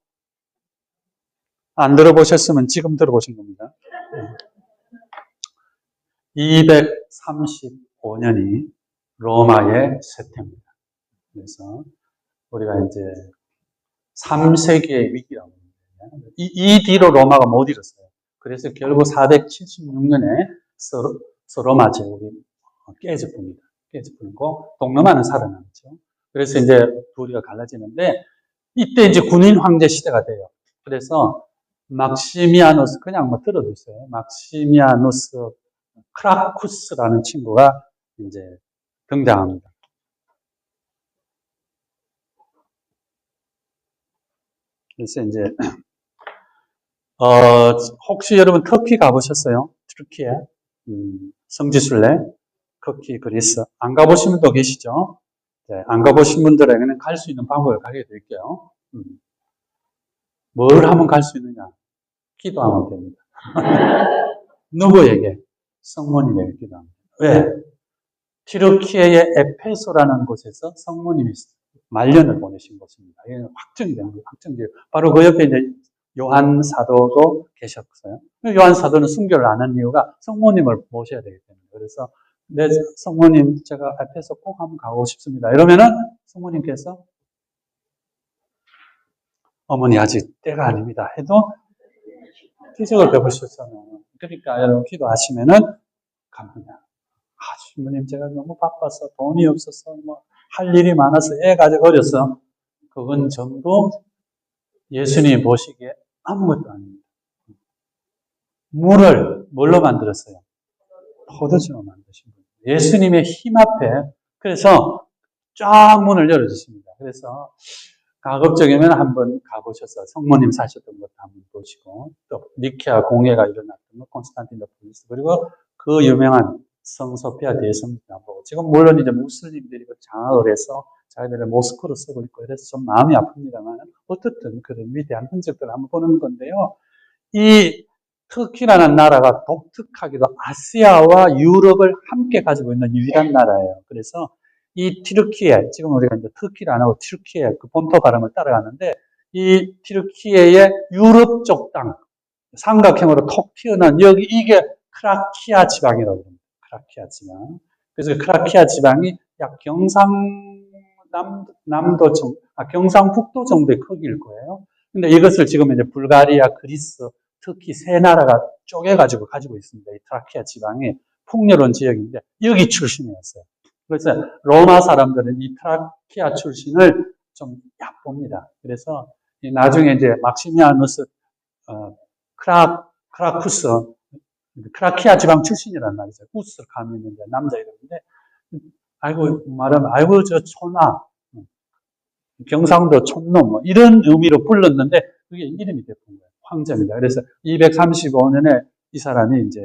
안 들어보셨으면 지금 들어보신 겁니다. 235년이 로마의 쇠퇴입니다. 그래서 우리가 이제 3세기의 위기라고 합니다. 이 뒤로 로마가 못 일었어요. 그래서 결국 476년에 로마 제국이 깨져버립니다. 깨져버리고 동로마는 살아남죠. 그래서 이제 둘이가 갈라지는데 이때 이제 군인 황제 시대가 돼요. 그래서 막시미아누스, 그냥 뭐 들어두세요. 막시미아누스 크라쿠스라는 친구가 이제 등장합니다. 그래서 이제 혹시 여러분 터키 가보셨어요? 터키에 성지순례, 터키, 그리스 안 가보신 분도 계시죠? 네, 안 가보신 분들에게는 갈 수 있는 방법을 가르쳐 드릴게요. 뭘 하면 갈 수 있느냐? 기도하면 됩니다. 누구에게? 성모님에게 기도합니다. 왜? 튀르키예의 에페소라는 곳에서 성모님이 말년을 보내신 곳입니다. 이게 확정이 되는 거예요. 확정돼요. 바로 그 옆에 이제 요한 사도도 계셨어요. 요한 사도는 순교를 안 한 이유가 성모님을 모셔야 되기 때문에. 그래서 내 성모님 제가 에페소 꼭 한번 가고 싶습니다. 이러면은 성모님께서 어머니 아직 때가 아닙니다. 해도 기적을 베푸셨잖아요. 그러니까 여러분 기도하시면은 갑니다. 신부님 제가 너무 바빠서 돈이 없어서 뭐 할 일이 많아서 애가 아직 어려서 그건 전부 예수님이 보시기에 아무것도 아닙니다. 물을 뭘로 만들었어요? 포도주로 만드신 거예요. 예수님의 힘 앞에 그래서 쫙 문을 열어주십니다. 그래서 가급적이면 한번 가보셔서 성모님 사셨던 것도 한번 보시고 또 니케아 공회가 일어났던 거 콘스탄티노플리스 그리고 그 유명한 성소피아 대성도 보고 지금 물론 이제 무슬림들이 장악을 해서 자기들의 모스크로 쓰고 있고 이래서 좀 마음이 아픕니다만 어떻든 그런 위대한 흔적들을 한번 보는 건데요. 이 터키라는 나라가 독특하게도 아시아와 유럽을 함께 가지고 있는 유일한 나라예요. 그래서 이 튀르키예, 지금 우리가 이제 터키를 안 하고 튀르키예 그 본토 발음을 따라가는데 이 튀르키예의 유럽 쪽 땅, 삼각형으로 톡 튀어나온 여기 이게 크라키아 지방이라고 합니다. 크라키아 지방. 그래서 크라키아 지방이 약 경상북도 정도의 크기일 거예요. 근데 이것을 지금 이제 불가리아, 그리스, 특히 세 나라가 쪼개가지고 가지고 있습니다. 이 트라키아 지방이 풍요로운 지역인데 여기 출신이었어요. 그래서 로마 사람들은 이 트라키아 출신을 좀 얕봅니다. 그래서 나중에 이제 막시미아누스 크라쿠스 크라키아 지방 출신이란 말이죠. 우스를 가면 있는 남자 이름인데 아이고 저 촌아 경상도 촌놈 뭐 이런 의미로 불렀는데 그게 이름이 됐던 거예요. 황제입니다. 그래서 235년에 이 사람이 이제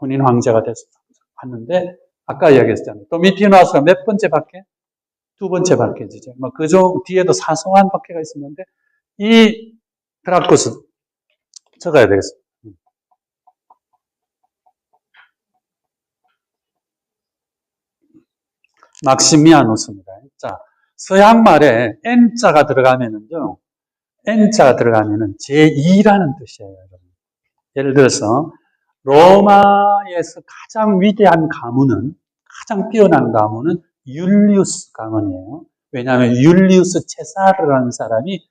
혼인 황제가 돼서 왔는데 아까 이야기했잖아요. 도미티누스가 몇 번째 박해? 두 번째 박해지죠. 뭐 그중 뒤에도 사소한 박해가 있었는데 이 드라쿠스 적어야 되겠습니다. 막시미아누스입니다. 자, 서양말에 N자가 들어가면은요, N자가 들어가면은 제2라는 뜻이에요, 여러분. 예를 들어서, 로마에서 가장 위대한 가문은, 가장 뛰어난 가문은 율리우스 가문이에요. 왜냐하면 율리우스 체사르라는 사람이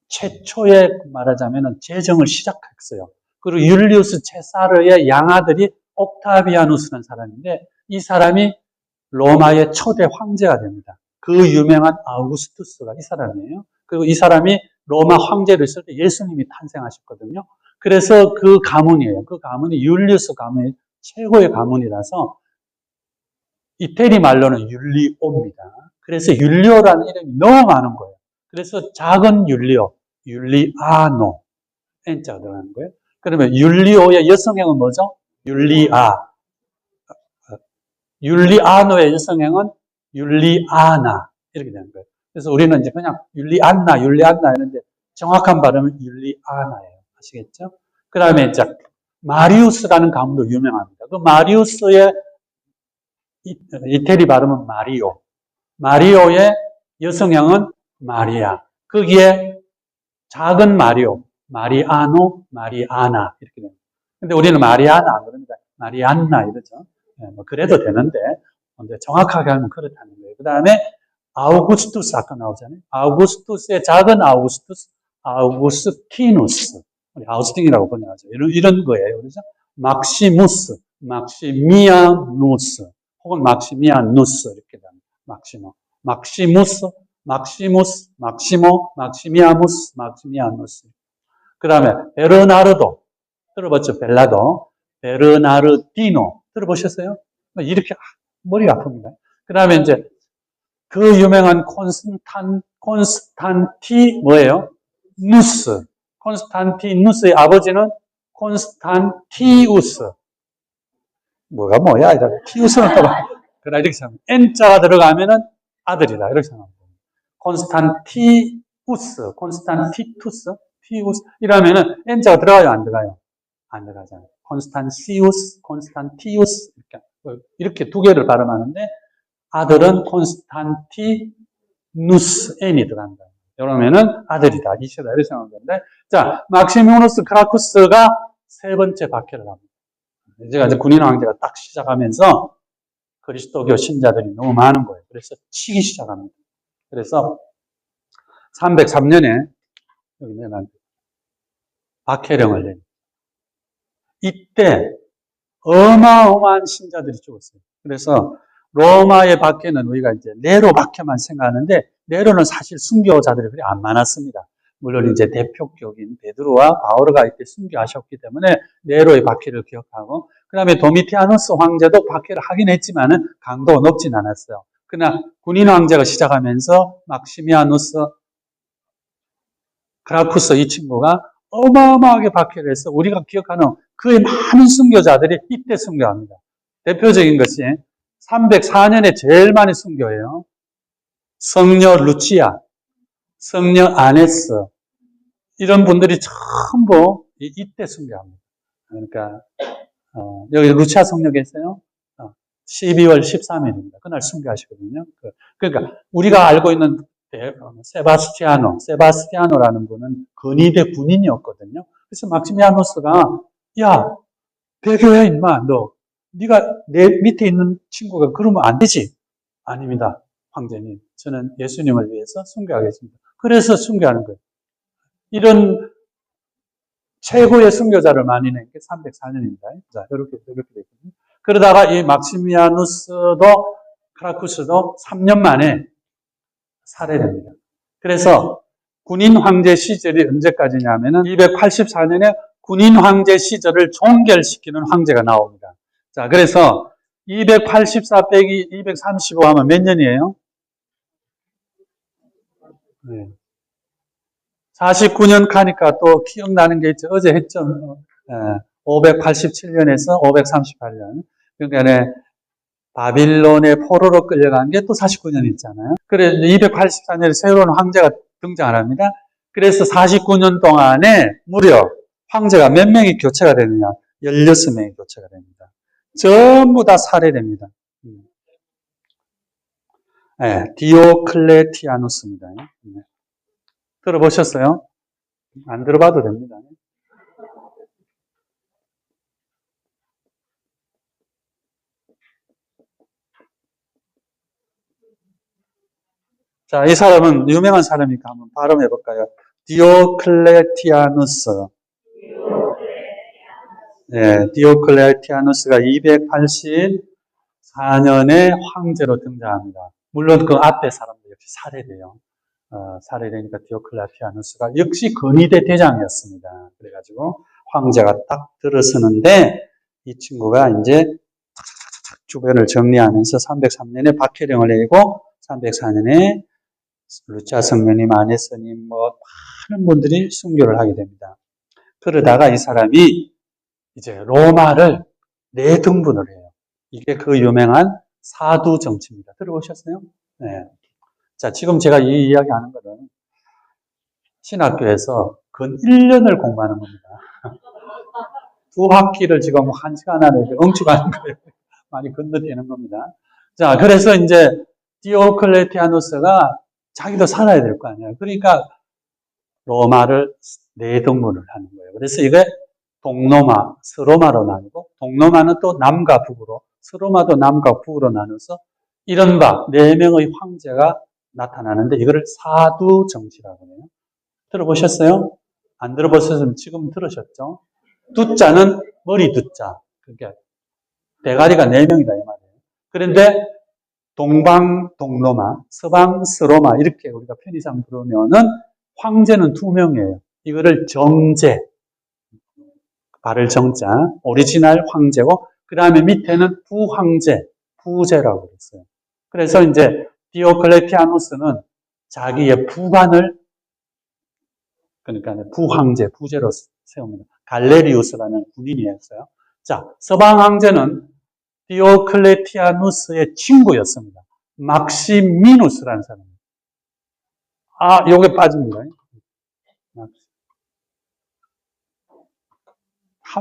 최초에 말하자면 재정을 시작했어요. 그리고 율리우스 체사르의 양아들이 옥타비아누스라는 사람인데, 이 사람이 로마의 초대 황제가 됩니다. 그 유명한 아우구스투스가 이 사람이에요. 그리고 이 사람이 로마 황제로 있을 때 예수님이 탄생하셨거든요. 그래서 그 가문이에요. 그 가문이 율리우스 가문이 최고의 가문이라서 이태리 말로는 율리오입니다. 그래서 율리오라는 이름이 너무 많은 거예요. 그래서 작은 율리오, 율리아노, N자가 들어가는 거예요. 그러면 율리오의 여성형은 뭐죠? 율리아. 율리아노의 여성형은 율리아나 이렇게 되는 거예요. 그래서 우리는 이제 그냥 율리안나 이런데 정확한 발음은 율리아나예요. 아시겠죠? 그 다음에 이제 마리우스라는 가문도 유명합니다. 그 마리우스의 이태리 발음은 마리오. 마리오의 여성형은 마리아. 거기에 작은 마리오, 마리아노, 마리아나 이렇게 됩니다. 근데 우리는 마리아나 안 그럽니다. 마리안나 이러죠. 네, 뭐 그래도 되는데 정확하게 하면 그렇다는 거예요. 그 다음에 아우구스투스 아까 나오잖아요. 아우구스투스의 작은 아우구스투스, 아우구스티누스. 우리 아우스틴이라고 번역하죠. 이런 거예요. 그렇죠? 막시무스, 막시미아누스, 혹은 막시미아누스 이렇게 됩니다. 막시무스, 막시무스, 막시모, 막시미아무스, 막시미아누스. 그 다음에 베르나르도, 들어봤죠? 벨라도, 베르나르디노, 들어보셨어요? 이렇게 머리가 아픕니다. 그 다음에 이제 그 유명한 콘스탄티 뭐예요? 누스. 콘스탄티누스의 아버지는 콘스탄티우스. 뭐가 뭐야? 티우스는 또 그러나 이렇게 생각합니다. N자가 들어가면은 아들이다. 이렇게 생각합니다. 콘스탄티우스, 콘스탄티투스, 티우스. 이러면은 N자가 들어가요? 안 들어가요? 안 들어가잖아요. 콘스탄시우스, 콘스탄티우스. 이렇게 두 개를 발음하는데 아들은 콘스탄티누스, N이 들어간다. 이러면은 아들이다, 이시다, 이렇게 생각하는데, 자, 막시미누스 크라쿠스가 세 번째 박해를 합니다. 제가 이제 군인 황제가 딱 시작하면서 그리스도교 신자들이 너무 많은 거예요. 그래서 치기 시작합니다. 그래서 303년에 여기 내가 박해령을 냅니다. 이때 어마어마한 신자들이 죽었어요. 그래서 로마의 박해는 우리가 이제 네로 박해만 생각하는데 네로는 사실 순교자들이 그리 안 많았습니다. 물론 이제 대표격인 베드로와 바오르가 이때 순교하셨기 때문에 네로의 박해를 기억하고, 그 다음에 도미티아누스 황제도 박해를 하긴 했지만은 강도가 높진 않았어요. 그러나 군인 황제가 시작하면서 막시미아누스 크라쿠스 이 친구가 어마어마하게 박해를 해서 우리가 기억하는 그의 많은 순교자들이 이때 순교합니다. 대표적인 것이 304년에 제일 많이 순교해요. 성녀 루치아, 성녀 아네스, 이런 분들이 전부 이때 순교합니다. 그러니까 여기 루치아 성녀 계세요? 12월 13일입니다. 그날 순교하시거든요. 그러니까 우리가 알고 있는 세바스티아노라는 분은 근위대 군인이었거든요. 그래서 막시미아누스가 야, 배교야 임마, 네가 내 밑에 있는 친구가 그러면 안 되지. 아닙니다, 황제님. 저는 예수님을 위해서 순교하겠습니다. 그래서 순교하는 거예요. 이런 최고의 순교자를 많이 낸 게 304년입니다. 자, 이렇게 됐거든요. 그러다가 이 막시미아누스도 크라쿠스도 3년 만에 살해됩니다. 그래서 군인 황제 시절이 언제까지냐면은 284년에 군인 황제 시절을 종결시키는 황제가 나옵니다. 자, 그래서 284 빼기 235 하면 몇 년이에요? 네. 49년 가니까 또 기억나는 게 있죠. 어제 했죠. 587년에서 538년. 그러니까 바빌론의 포로로 끌려간 게 또 49년 있잖아요. 그래서 284년에 새로운 황제가 등장을 합니다. 그래서 49년 동안에 무려 황제가 몇 명이 교체가 되느냐? 16명이 교체가 됩니다. 전부 다 살해됩니다. 네, 디오클레티아누스입니다. 네. 들어보셨어요? 안 들어봐도 됩니다. 자, 이 사람은 유명한 사람이니까 한번 발음해 볼까요? 디오클레티아누스. 네, 디오클레티아누스가 284년에 황제로 등장합니다. 물론 그 앞에 사람도 역시 살해돼요. 살해되니까 디오클레티아누스가 역시 근위대 대장이었습니다. 그래가지고 황제가 딱 들어서는데 이 친구가 이제 주변을 정리하면서 303년에 박해령을 내리고 304년에 루치아 성녀님, 아네스님, 많은 분들이 순교를 하게 됩니다. 그러다가 이 사람이 이제 로마를 내등분을 해요. 이게 그 유명한 사두 정치입니다. 들어보셨어요? 네. 자, 지금 제가 이 이야기 하는 거는 신학교에서 근 1년을 공부하는 겁니다. 두 학기를 지금 1시간 안에 응축하는 거예요. 많이 건너뛰는 겁니다. 자, 그래서 이제 디오클레티아누스가 자기도 살아야 될 거 아니에요. 그러니까 로마를 내등분을 하는 거예요. 그래서 이게 동로마, 서로마로 나누고, 동로마는 또 남과 북으로, 서로마도 남과 북으로 나눠서 이른바 4명의 황제가 나타나는데 이거를 사두 정치라고 해요. 들어보셨어요? 안 들어보셨으면 지금 들으셨죠? 두자는 머리 두자. 그러니까 대가리가 4명이다 이 말이에요. 그런데 동방 동로마, 서방 서로마 이렇게 우리가 편의상 부르면은 황제는 2명이에요. 이거를 정제, 발을 정자, 오리지널 황제고 그 다음에 밑에는 부황제, 부제라고 그랬어요. 그래서 이제 디오클레티아누스는 자기의 부관을 그러니까 부황제, 부제로 세웁니다. 갈레리우스라는 군인이었어요. 자, 서방 황제는 디오클레티아누스의 친구였습니다. 막시미누스라는 사람입니다. 아, 요게 빠집니다.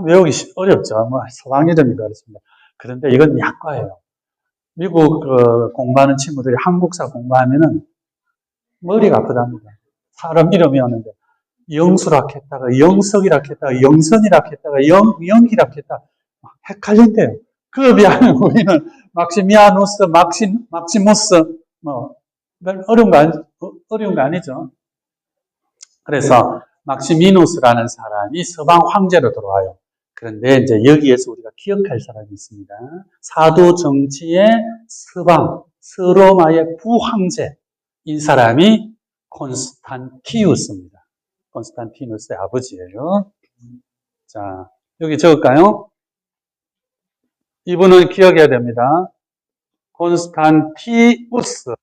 외우기 어렵죠. 뭐, 서방 이름이 그렇습니다. 그런데 이건 약과예요. 미국 공부하는 친구들이 한국사 공부하면은 머리가 아프답니다. 사람 이름이었는데 영수라 했다가 영석이라 했다가 영선이라 했다가 영희라 했다가 헷갈린대요. 그에 비하면 우리는 막시미아누스, 막시무스 뭐 어려운 거 아니죠. 그래서 막시미누스라는 사람이 서방 황제로 들어와요. 그런데 이제 여기에서 우리가 기억할 사람이 있습니다. 사도 정치의 서로마의 부황제인 사람이 콘스탄티우스입니다. 콘스탄티누스의 아버지예요. 자, 여기 적을까요? 이분은 기억해야 됩니다. 콘스탄티우스.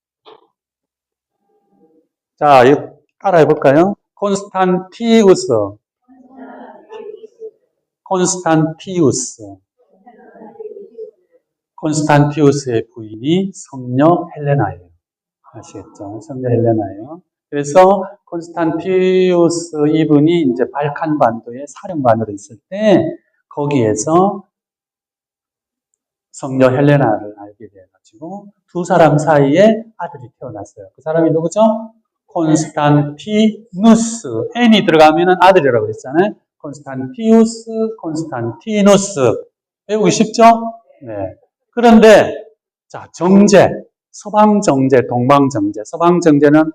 자, 이거 따라해 볼까요? 콘스탄티우스. 콘스탄티우스의 부인이 성녀 헬레나예요. 아시겠죠? 성녀 헬레나예요. 그래서 콘스탄티우스 이분이 이제 발칸 반도의 사령관으로 있을 때 거기에서 성녀 헬레나를 알게 돼가지고 두 사람 사이에 아들이 태어났어요. 그 사람이 누구죠? 콘스탄티누스. n이 들어가면은 아들이라고 그랬잖아요. 콘스탄티우스, 콘스탄티누스. 외우기 쉽죠? 네. 그런데, 자, 정제. 서방 정제, 동방 정제. 서방 정제는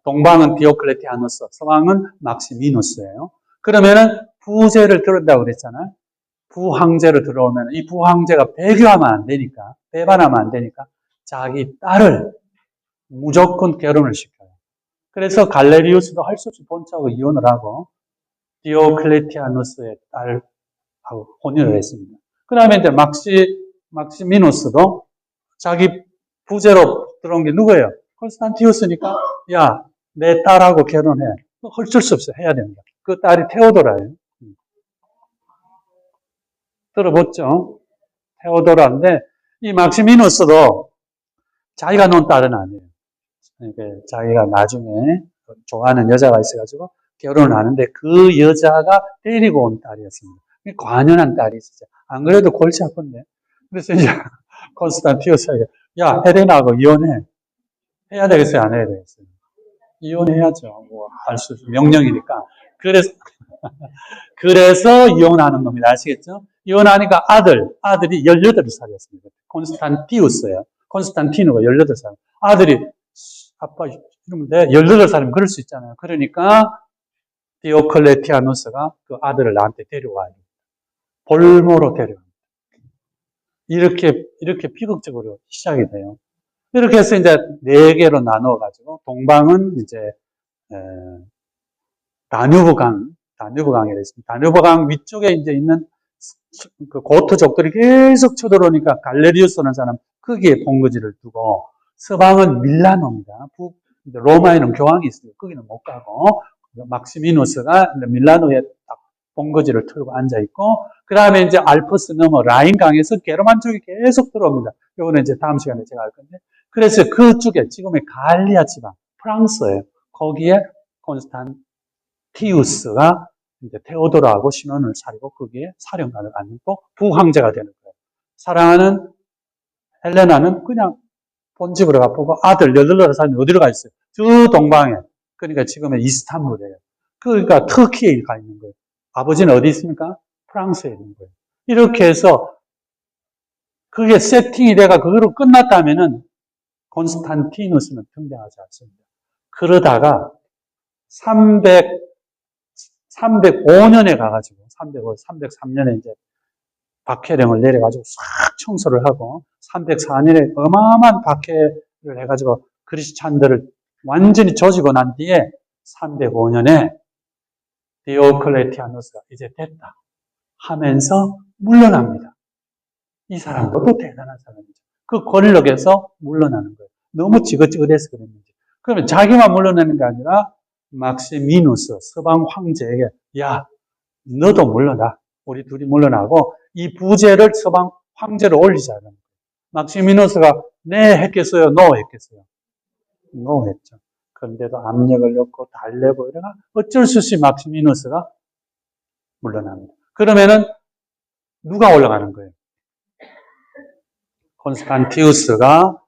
동방은 디오클레티아누스, 서방은 막시미누스예요. 그러면은 부제를 들었다고 그랬잖아요. 부황제로 들어오면 이 부황제가 배교하면 안 되니까, 배반하면 안 되니까 자기 딸을 무조건 결혼을 시켜요. 그래서 갈레리우스도 할 수 없이 본처하고 이혼을 하고 디오클레티아누스의 딸하고 혼인을 했습니다. 그 다음에 이제 막시미누스도 자기 부제로 들어온 게 누구예요? 콘스탄티우스니까 야, 내 딸하고 결혼해. 어쩔 수 없어요. 해야 됩니다. 그 딸이 테오도라예요. 들어봤죠? 테오도라인데 이 막시미누스도 자기가 놓은 딸은 아니에요. 그러니까 자기가 나중에 좋아하는 여자가 있어가지고 결혼을 하는데 그 여자가 데리고 온 딸이었습니다. 관연한 딸이 있었죠. 안 그래도 골치 아픈데. 그래서 이제 콘스탄티우스에게 야, 헬레나하고 이혼해. 해야 되겠어요? 안 해야 되겠어요? 이혼해야죠. 뭐 할 수 없어요. 명령이니까. 그래서 이혼하는 겁니다. 아시겠죠? 이혼하니까 아들이 18살이었습니다. 콘스탄티우스예요. 콘스탄티누가 18살. 아들이 아빠 이러면 18살이면 그럴 수 있잖아요. 그러니까 디오클레티아누스가 그 아들을 나한테 데려와요. 볼모로 데려옵니다. 이렇게 비극적으로 시작이 돼요. 이렇게 해서 이제 4개로 나누어가지고 동방은 이제 다뉴브강이 됐습니다. 다뉴브강 위쪽에 이제 있는 그 고트족들이 계속 쳐들어오니까 갈레리우스라는 사람 거기에 본거지를 두고 서방은 밀라노입니다. 로마에는 교황이 있어요. 거기는 못 가고 막시미누스가 밀라노에 딱 본거지를 틀고 앉아 있고 그 다음에 이제 알프스 넘어 라인 강에서 게르만 쪽이 계속 들어옵니다. 이거는 이제 다음 시간에 제가 할 건데 그래서 그쪽에 지금의 갈리아 지방 프랑스예요. 거기에 콘스탄티우스가 이제 테오도라하고 신혼을 차리고 거기에 사령관을 앉고 부황제가 되는 거예요. 사랑하는 헬레나는 그냥 본집으로 가보고 아들 18살이 어디로 가 있어요? 저 동방에. 그러니까 지금의 이스탄불이에요. 그러니까 터키에 가 있는 거예요. 아버지는 어디 있습니까? 프랑스에 있는 거예요. 이렇게 해서 그게 세팅이 돼가 그거로 끝났다면은 콘스탄티누스는 등장하지 않습니다. 그러다가 305년에 가가지고 303년에 이제 박해령을 내려가지고 싹 청소를 하고 304년에 어마어마한 박해를 해가지고 크리스찬들을 완전히 조지고 난 뒤에 305년에 디오클레티아누스가 이제 됐다 하면서 물러납니다. 이 사람도 또 대단한 사람이죠. 그 권력에서 물러나는 거예요. 너무 지긋지긋해서 그랬는지. 그러면 자기만 물러나는 게 아니라 막시미누스 서방 황제에게 야 너도 물러나. 우리 둘이 물러나고 이 부제를 서방 황제로 올리자는 거예요. 막시미누스가 네 했겠어요? 노 했겠어요? 노 했죠. 그런데도 압력을 넣고 달래고 이러나 어쩔 수 없이 막시미누스가 물러납니다. 그러면은 누가 올라가는 거예요? 콘스탄티우스가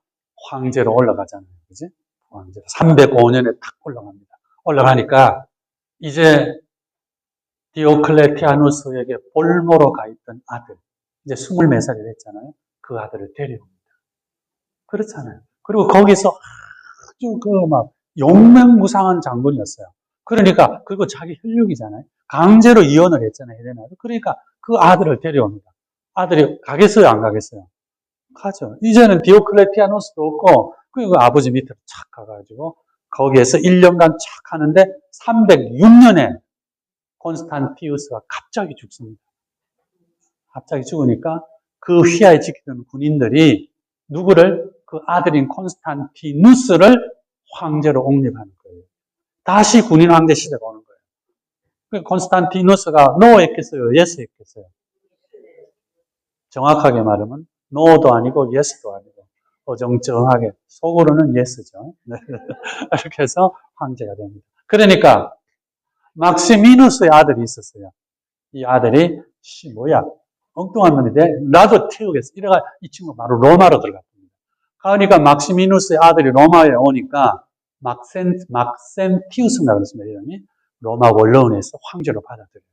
황제로 올라가잖아요. 그지? 황제로. 305년에 탁 올라갑니다. 올라가니까 이제 디오클레티아누스에게 볼모로 가 있던 아들, 이제 24살이 됐잖아요. 그 아들을 데려옵니다. 그렇잖아요. 그리고 거기서 아주 막 용맹무상한 장군이었어요. 그러니까 그리고 자기 혈육이잖아요. 강제로 이혼을 했잖아요. 헬레나도. 그러니까 그 아들을 데려옵니다. 아들이 가겠어요? 안 가겠어요? 가죠. 이제는 디오클레티아누스도 없고 그리고 아버지 밑으로 착 가가지고 거기에서 1년간 착 하는데 306년에 콘스탄티우스가 갑자기 죽습니다. 갑자기 죽으니까 그 휘하에 지키던 군인들이 누구를? 그 아들인 콘스탄티누스를 황제로 옹립하는 거예요. 다시 군인 황제 시대가 오는 거예요. 콘스탄티누스가 노 했겠어요? 예스 했겠어요? 정확하게 말하면 노도 아니고 예스도 아니고 어정쩡하게 속으로는 예스죠. 이렇게 해서 황제가 됩니다. 그러니까 막시미누스의 아들이 있었어요. 이 아들이 뭐야 엉뚱한 놈인데 나도 태우겠어. 이래가 이 친구가 바로 로마로 들어갔습니다. 그러니까 막시미누스의 아들이 로마에 오니까 막센티우스인가 그렇습니다. 이름이 로마 원로원에서 황제로 받아들여요.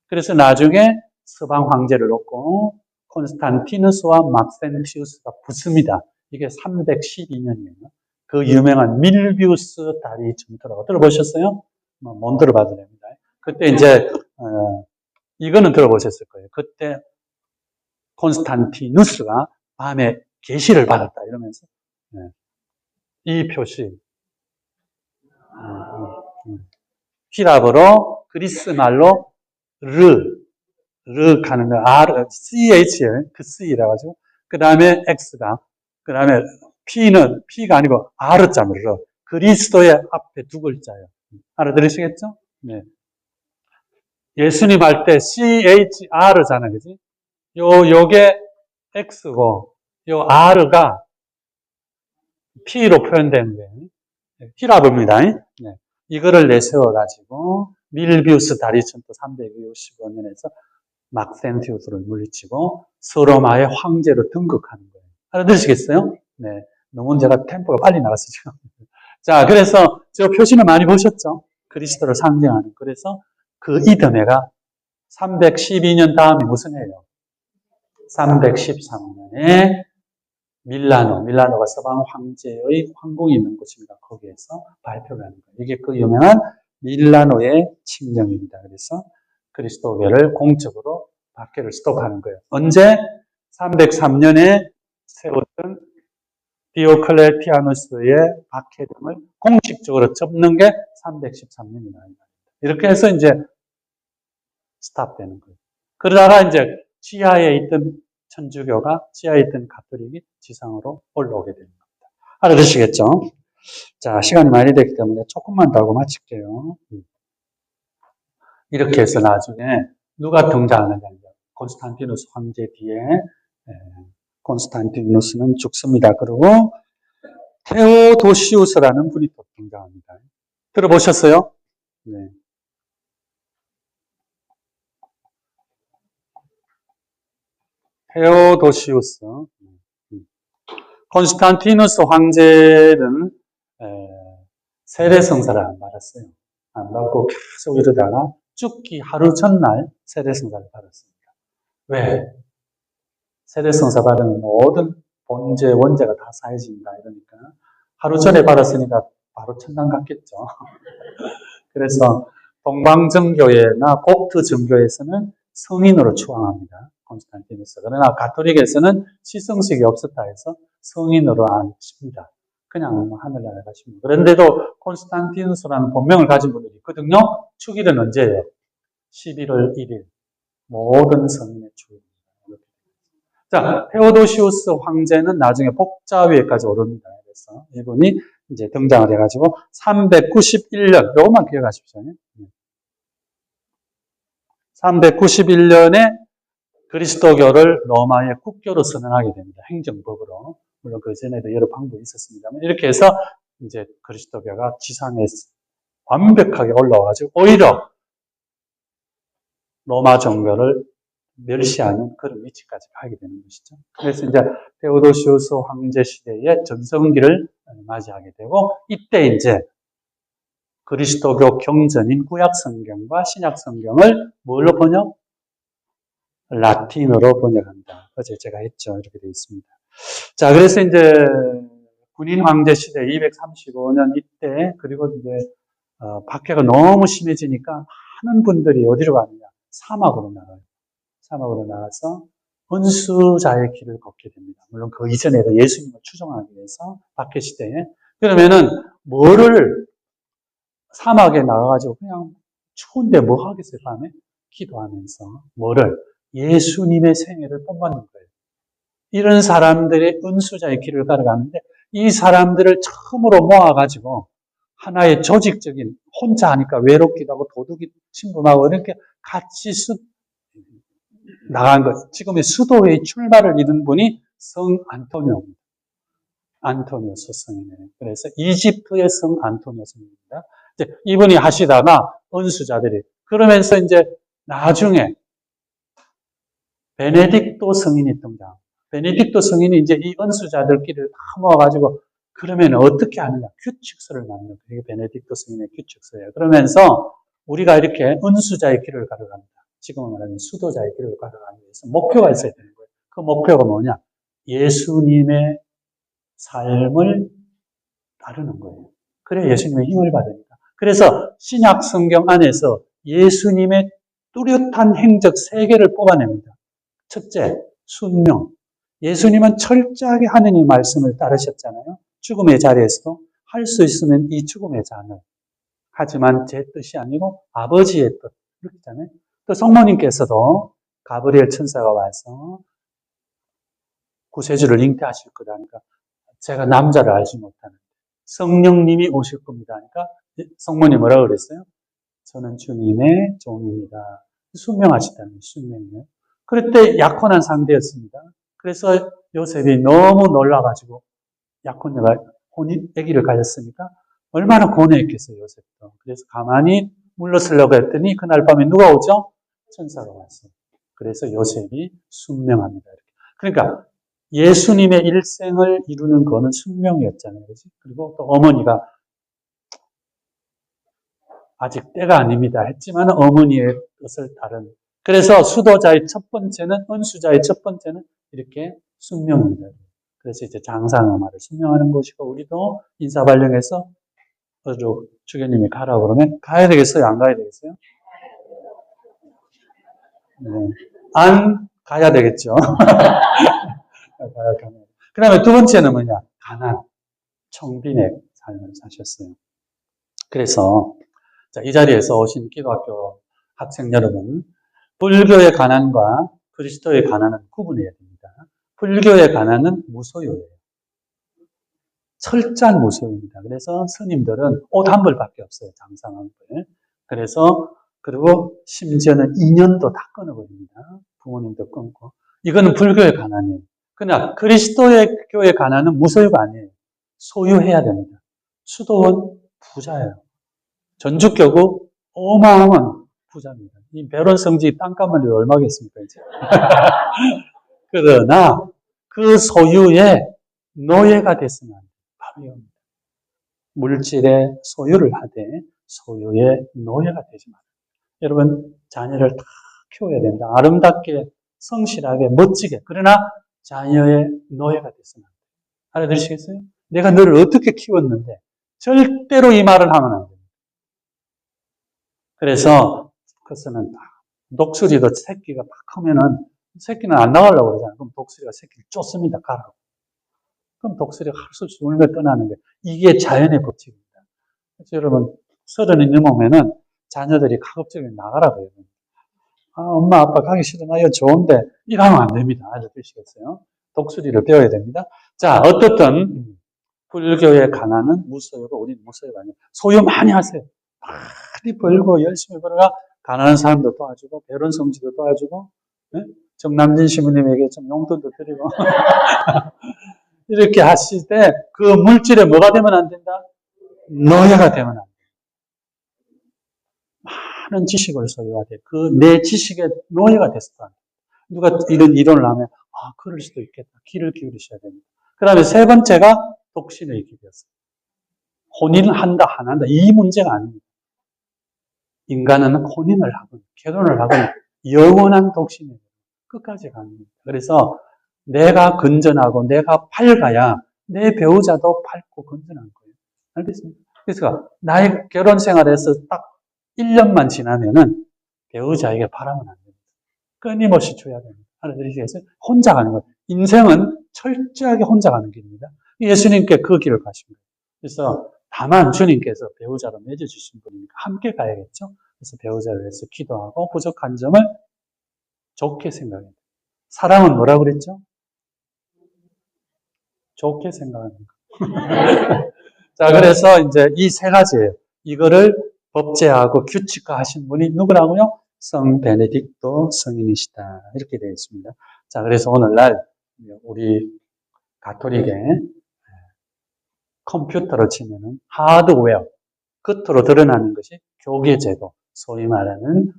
그래서 나중에 서방 황제를 놓고 콘스탄티누스와 막센티우스가 붙습니다. 이게 312년이에요. 그 유명한 밀비우스 다리 전투라고 들어보셨어요? 못 들어봐도 됩니다. 그때 이제 이거는 들어보셨을 거예요. 그때 콘스탄티누스가 밤에 계시를 받았다 이러면서 이 표시 히랍어로 그리스 말로 르 가는 거 R, CH에 그 C라 가지고 그 다음에 X가 그 다음에 P가 아니고 R자로 그리스도의 앞에 두 글자예요. 알아들으시겠죠? 네. 예수님 할 때 CHR잖아, 그지? 요게 X고, 요 R가 P로 표현되는 거예요. 히라브입니다. 네. 이거를 내세워가지고, 밀비우스 다리천도 355년에서 막센티우스를 물리치고, 서로마의 황제로 등극하는 거예요. 알아들으시겠어요? 네. 너무 제가 템포가 빨리 나갔어, 지금. 자, 그래서 저 표시는 많이 보셨죠? 그리스도를 상징하는. 그래서 그 이듬해가 312년 다음이 무슨 해요? 313년에 밀라노가 서방 황제의 황궁이 있는 곳입니다. 거기에서 발표를 하는 거예요. 이게 그 유명한 밀라노의 칙령입니다. 그래서 그리스도교를 공적으로 박해를 스톱하는 거예요. 언제? 303년에 세웠던 디오클레티아누스의 박해령을 공식적으로 접는 게 313년이다. 이렇게 해서 이제 스탑되는 거예요. 그러다가 이제 지하에 있던 천주교가 지하에 있던 가톨릭이 지상으로 올라오게 되는 겁니다. 알아두시겠죠? 자, 시간이 많이 됐기 때문에 조금만 더 하고 마칠게요. 이렇게 해서 나중에 누가 등장하느냐. 콘스탄티누스 황제 뒤에 콘스탄티누스는 죽습니다. 그리고 테오도시우스라는 분이 또 등장합니다. 들어보셨어요? 네. 테오도시우스. 콘스탄티누스 황제는 세례성사를 안 받았어요. 안 받고 계속 이러다가 죽기 하루 전날 세례성사를 받았습니다. 왜? 세례성사 받으면 모든 본제, 원제가 다 사해진다 이러니까 하루 전에 받았으니까 바로 천당 갔겠죠. 그래서 동방정교회나 kop트 정교회에서는 성인으로 추앙합니다. 콘스탄티누스. 그러나 가톨릭에서는 시성식이 없었다 해서 성인으로 안 칩니다. 그냥 하늘나라에 가십니다. 그런데도 콘스탄티누스라는 본명을 가진 분들이 있거든요. 축일은 언제예요? 11월 1일. 모든 성인의 축일입니다. 자, 테오도시우스 황제는 나중에 복자위에까지 오릅니다. 그래서 이분이 이제 등장을 해가지고 391년, 요것만 기억하십시오. 391년에 그리스도교를 로마의 국교로 선언하게 됩니다. 행정법으로. 물론 그 전에도 여러 방법이 있었습니다만 이렇게 해서 이제 그리스도교가 지상에 완벽하게 올라와가지고 오히려 로마 종교를 멸시하는 그런 위치까지 가게 되는 것이죠. 그래서 이제 테오도시우스 황제 시대의 전성기를 맞이하게 되고 이때 이제 그리스도교 경전인 구약 성경과 신약 성경을 뭘로 번역? 라틴어로 번역한다. 어제 제가 했죠. 이렇게 되어 있습니다. 자, 그래서 이제 군인 황제 시대 235년 이때 그리고 이제 박해가 너무 심해지니까 많은 분들이 어디로 가느냐? 사막으로 나가요. 사막으로 나가서 은수자의 길을 걷게 됩니다. 물론 그 이전에도 예수님을 추종하기 위해서 박해 시대에. 그러면은 뭐를 사막에 나가가지고 그냥 추운데 뭐 하겠어요, 밤에? 기도하면서 뭐를? 예수님의 생애를 본받는 거예요. 이런 사람들이 은수자의 길을 걸어가는데 이 사람들을 처음으로 모아가지고 하나의 조직적인 혼자 하니까 외롭기도 하고 도둑이 침범하고 이렇게 같이 나간 것. 지금의 수도회의 출발을 이룬 분이 성 안토니오입니다. 안토니오스 성이네요. 그래서 이집트의 성 안토니오스 성입니다. 이분이 하시다가 은수자들이 그러면서 이제 나중에 베네딕토 성인이 등장. 베네딕토 성인이 이제 이 은수자들끼리를 다 모아가지고 그러면 어떻게 하느냐? 규칙서를 만드는 거예요. 이게 베네딕토 성인의 규칙서예요. 그러면서 우리가 이렇게 은수자의 길을 걸어갑니다. 지금 말하는 수도자의 길을 걸어가기 위해서 목표가 있어야 되는 거예요. 그 목표가 뭐냐? 예수님의 삶을 따르는 거예요. 그래 예수님의 힘을 받으니까. 그래서 신약 성경 안에서 예수님의 뚜렷한 행적 3개를 뽑아냅니다. 첫째, 순명. 예수님은 철저하게 하느님의 말씀을 따르셨잖아요. 죽음의 자리에서도 할 수 있으면 이 죽음의 잔을. 하지만 제 뜻이 아니고 아버지의 뜻. 이렇게 있잖아요. 또 성모님께서도 가브리엘 천사가 와서 구세주를 잉태하실 거라니까 제가 남자를 알지 못하는데 성령님이 오실 겁니다 하니까 성모님 뭐라고 그랬어요? 저는 주님의 종입니다. 순명하시다는 순명이에요. 그때 약혼한 상대였습니다. 그래서 요셉이 너무 놀라가지고 약혼녀가 아기를 가졌으니까 얼마나 고뇌했겠어요, 요셉도. 그래서 가만히 물러서려고 했더니 그날 밤에 누가 오죠? 천사가 왔어요. 그래서 요셉이 순명합니다. 이렇게. 그러니까 예수님의 일생을 이루는 거는 순명이었잖아요. 그렇지? 그리고 또 어머니가 아직 때가 아닙니다 했지만 어머니의 뜻을 따른. 그래서 수도자의 첫 번째는, 은수자의 첫 번째는 이렇게 순명입니다. 그래서 이제 장사음화를 순명하는 것이고, 우리도 인사발령에서 어디로 주교님이 가라고 그러면 가야 되겠어요? 안 가야 되겠어요? 네. 안 가야 되겠죠. 그 다음에 두 번째는 뭐냐? 가난, 청빈의 삶을 사셨어요. 그래서 이 자리에서 오신 기독교 학생 여러분, 불교의 가난과 그리스도의 가난은 구분해야 됩니다. 불교의 가난은 무소유예요. 철저한 무소유입니다. 그래서 스님들은 옷 한 벌밖에 없어요. 장상 한 벌. 그래서 그리고 심지어는 인연도 다 끊어버립니다. 부모님도 끊고. 이거는 불교의 가난이에요. 그러나 그리스도의 교의 가난은 무소유가 아니에요. 소유해야 됩니다. 수도원 부자예요. 전주교구 어마어마한 부자입니다. 이 배론 성지 땅값만 해도 얼마겠습니까, 이제. 그러나 그 소유의 노예가 됐으면 안 돼요. 바로 이겁니다. 물질의 소유를 하되 소유의 노예가 되지 말아요. 여러분, 자녀를 다 키워야 됩니다. 아름답게, 성실하게, 멋지게. 그러나 자녀의 노예가 됐으면 안 돼요. 알아들으시겠어요? 내가 너를 어떻게 키웠는데 절대로 이 말을 하면 안 돼요. 그래서 그것은 독수리도 새끼가 막 크면은 새끼는 안 나가려고 그러잖아요. 그럼 독수리가 새끼를 쫓습니다. 가라고. 그럼 독수리가 할 수 없이 울며 떠나는 게 이게 자연의 법칙입니다. 그래서 여러분 30이 넘으면은 자녀들이 가급적이면 나가라고 해요. 엄마 아빠 가기 싫어 나 이거 좋은데 이러면 안 됩니다. 알아두시겠어요? 독수리를 배워야 됩니다. 자 어떻든 불교의 가난은 무소유고 우리는 무소유가 아니에요. 소유 많이 하세요. 많이 벌고 열심히 벌어가 가난한 사람도 도와주고 배론 성지도 도와주고 네? 정남진 신부님에게 좀 용돈도 드리고 이렇게 하실 때 그 물질에 뭐가 되면 안 된다? 노예가 되면 안 된다. 많은 지식을 소유하되 그 내 지식의 노예가 됐다. 누가 이런 이론을 하면 그럴 수도 있겠다. 귀를 기울이셔야 됩니다. 그 다음에 세 번째가 독신의 길이었어요. 혼인을 한다 안 한다 이 문제가 아닙니다. 인간은 혼인을 하건 결혼을 하건 영원한 독신이에요. 끝까지 가는 겁니다. 그래서 내가 건전하고 내가 밝아야 내 배우자도 밝고 건전한 거예요. 알겠습니까? 그래서 나의 결혼 생활에서 딱 1년만 지나면은 배우자에게 바라면 안 됩니다. 끊임없이 줘야 됩니다. 알아들으시겠어요? 혼자 가는 거예요. 인생은 철저하게 혼자 가는 길입니다. 예수님께 그 길을 가신 거예요. 그래서 다만 주님께서 배우자로 맺어주신 분이니까 함께 가야겠죠. 그래서 배우자를 위해서 기도하고 부족한 점을 좋게 생각해야 돼요. 사랑은 뭐라고 그랬죠? 좋게 생각하는 거. 자, 그래서 이제 이 세 가지예요. 이거를 법제하고 규칙화 하신 분이 누구라고요? 성 베네딕토 성인이시다. 이렇게 되어 있습니다. 자, 그래서 오늘날 우리 가톨릭의 컴퓨터로 치면은 하드웨어, 겉으로 드러나는 것이 교계제도, 소위 말하는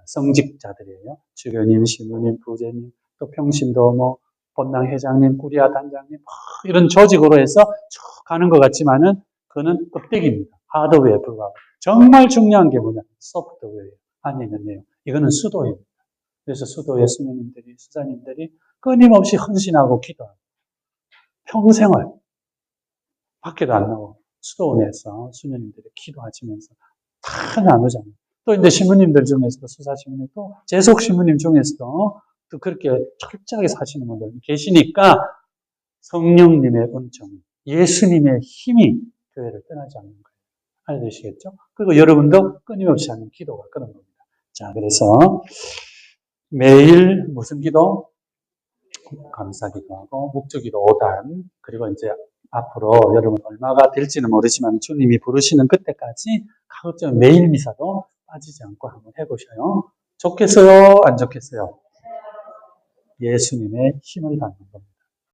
성직자들이에요. 주교님, 신부님, 부제님, 또 평신도 뭐 본당 회장님, 꾸리아 단장님 이런 조직으로 해서 쭉 가는 것 같지만은 그거는 껍데기입니다. 하드웨어에 불과하고 정말 중요한 게 뭐냐? 소프트웨어 안에 있는 내용. 이거는 수도입니다. 그래서 수도의 수녀님들이 수사님들이 끊임없이 헌신하고 기도하고 평생을 밖에도 안 나오고 수도원에서 수녀님들이 기도하시면서 다 나누잖아요. 또 이제 신부님들 중에서도 수사 신부님 또 재속 신부님 중에서도 또 그렇게 철저하게 사시는 분들 계시니까 성령님의 은총, 예수님의 힘이 교회를 떠나지 않는 거예요. 알아두시겠죠? 그리고 여러분도 끊임없이 하는 기도가 그런 겁니다. 자, 그래서 매일 무슨 기도? 감사 기도하고 묵주 기도 5단 그리고 이제 앞으로 여러분 얼마가 될지는 모르지만 주님이 부르시는 그때까지 가급적 매일 미사도 빠지지 않고 한번 해보셔요. 좋겠어요? 안 좋겠어요? 예수님의 힘을 받는 겁니다.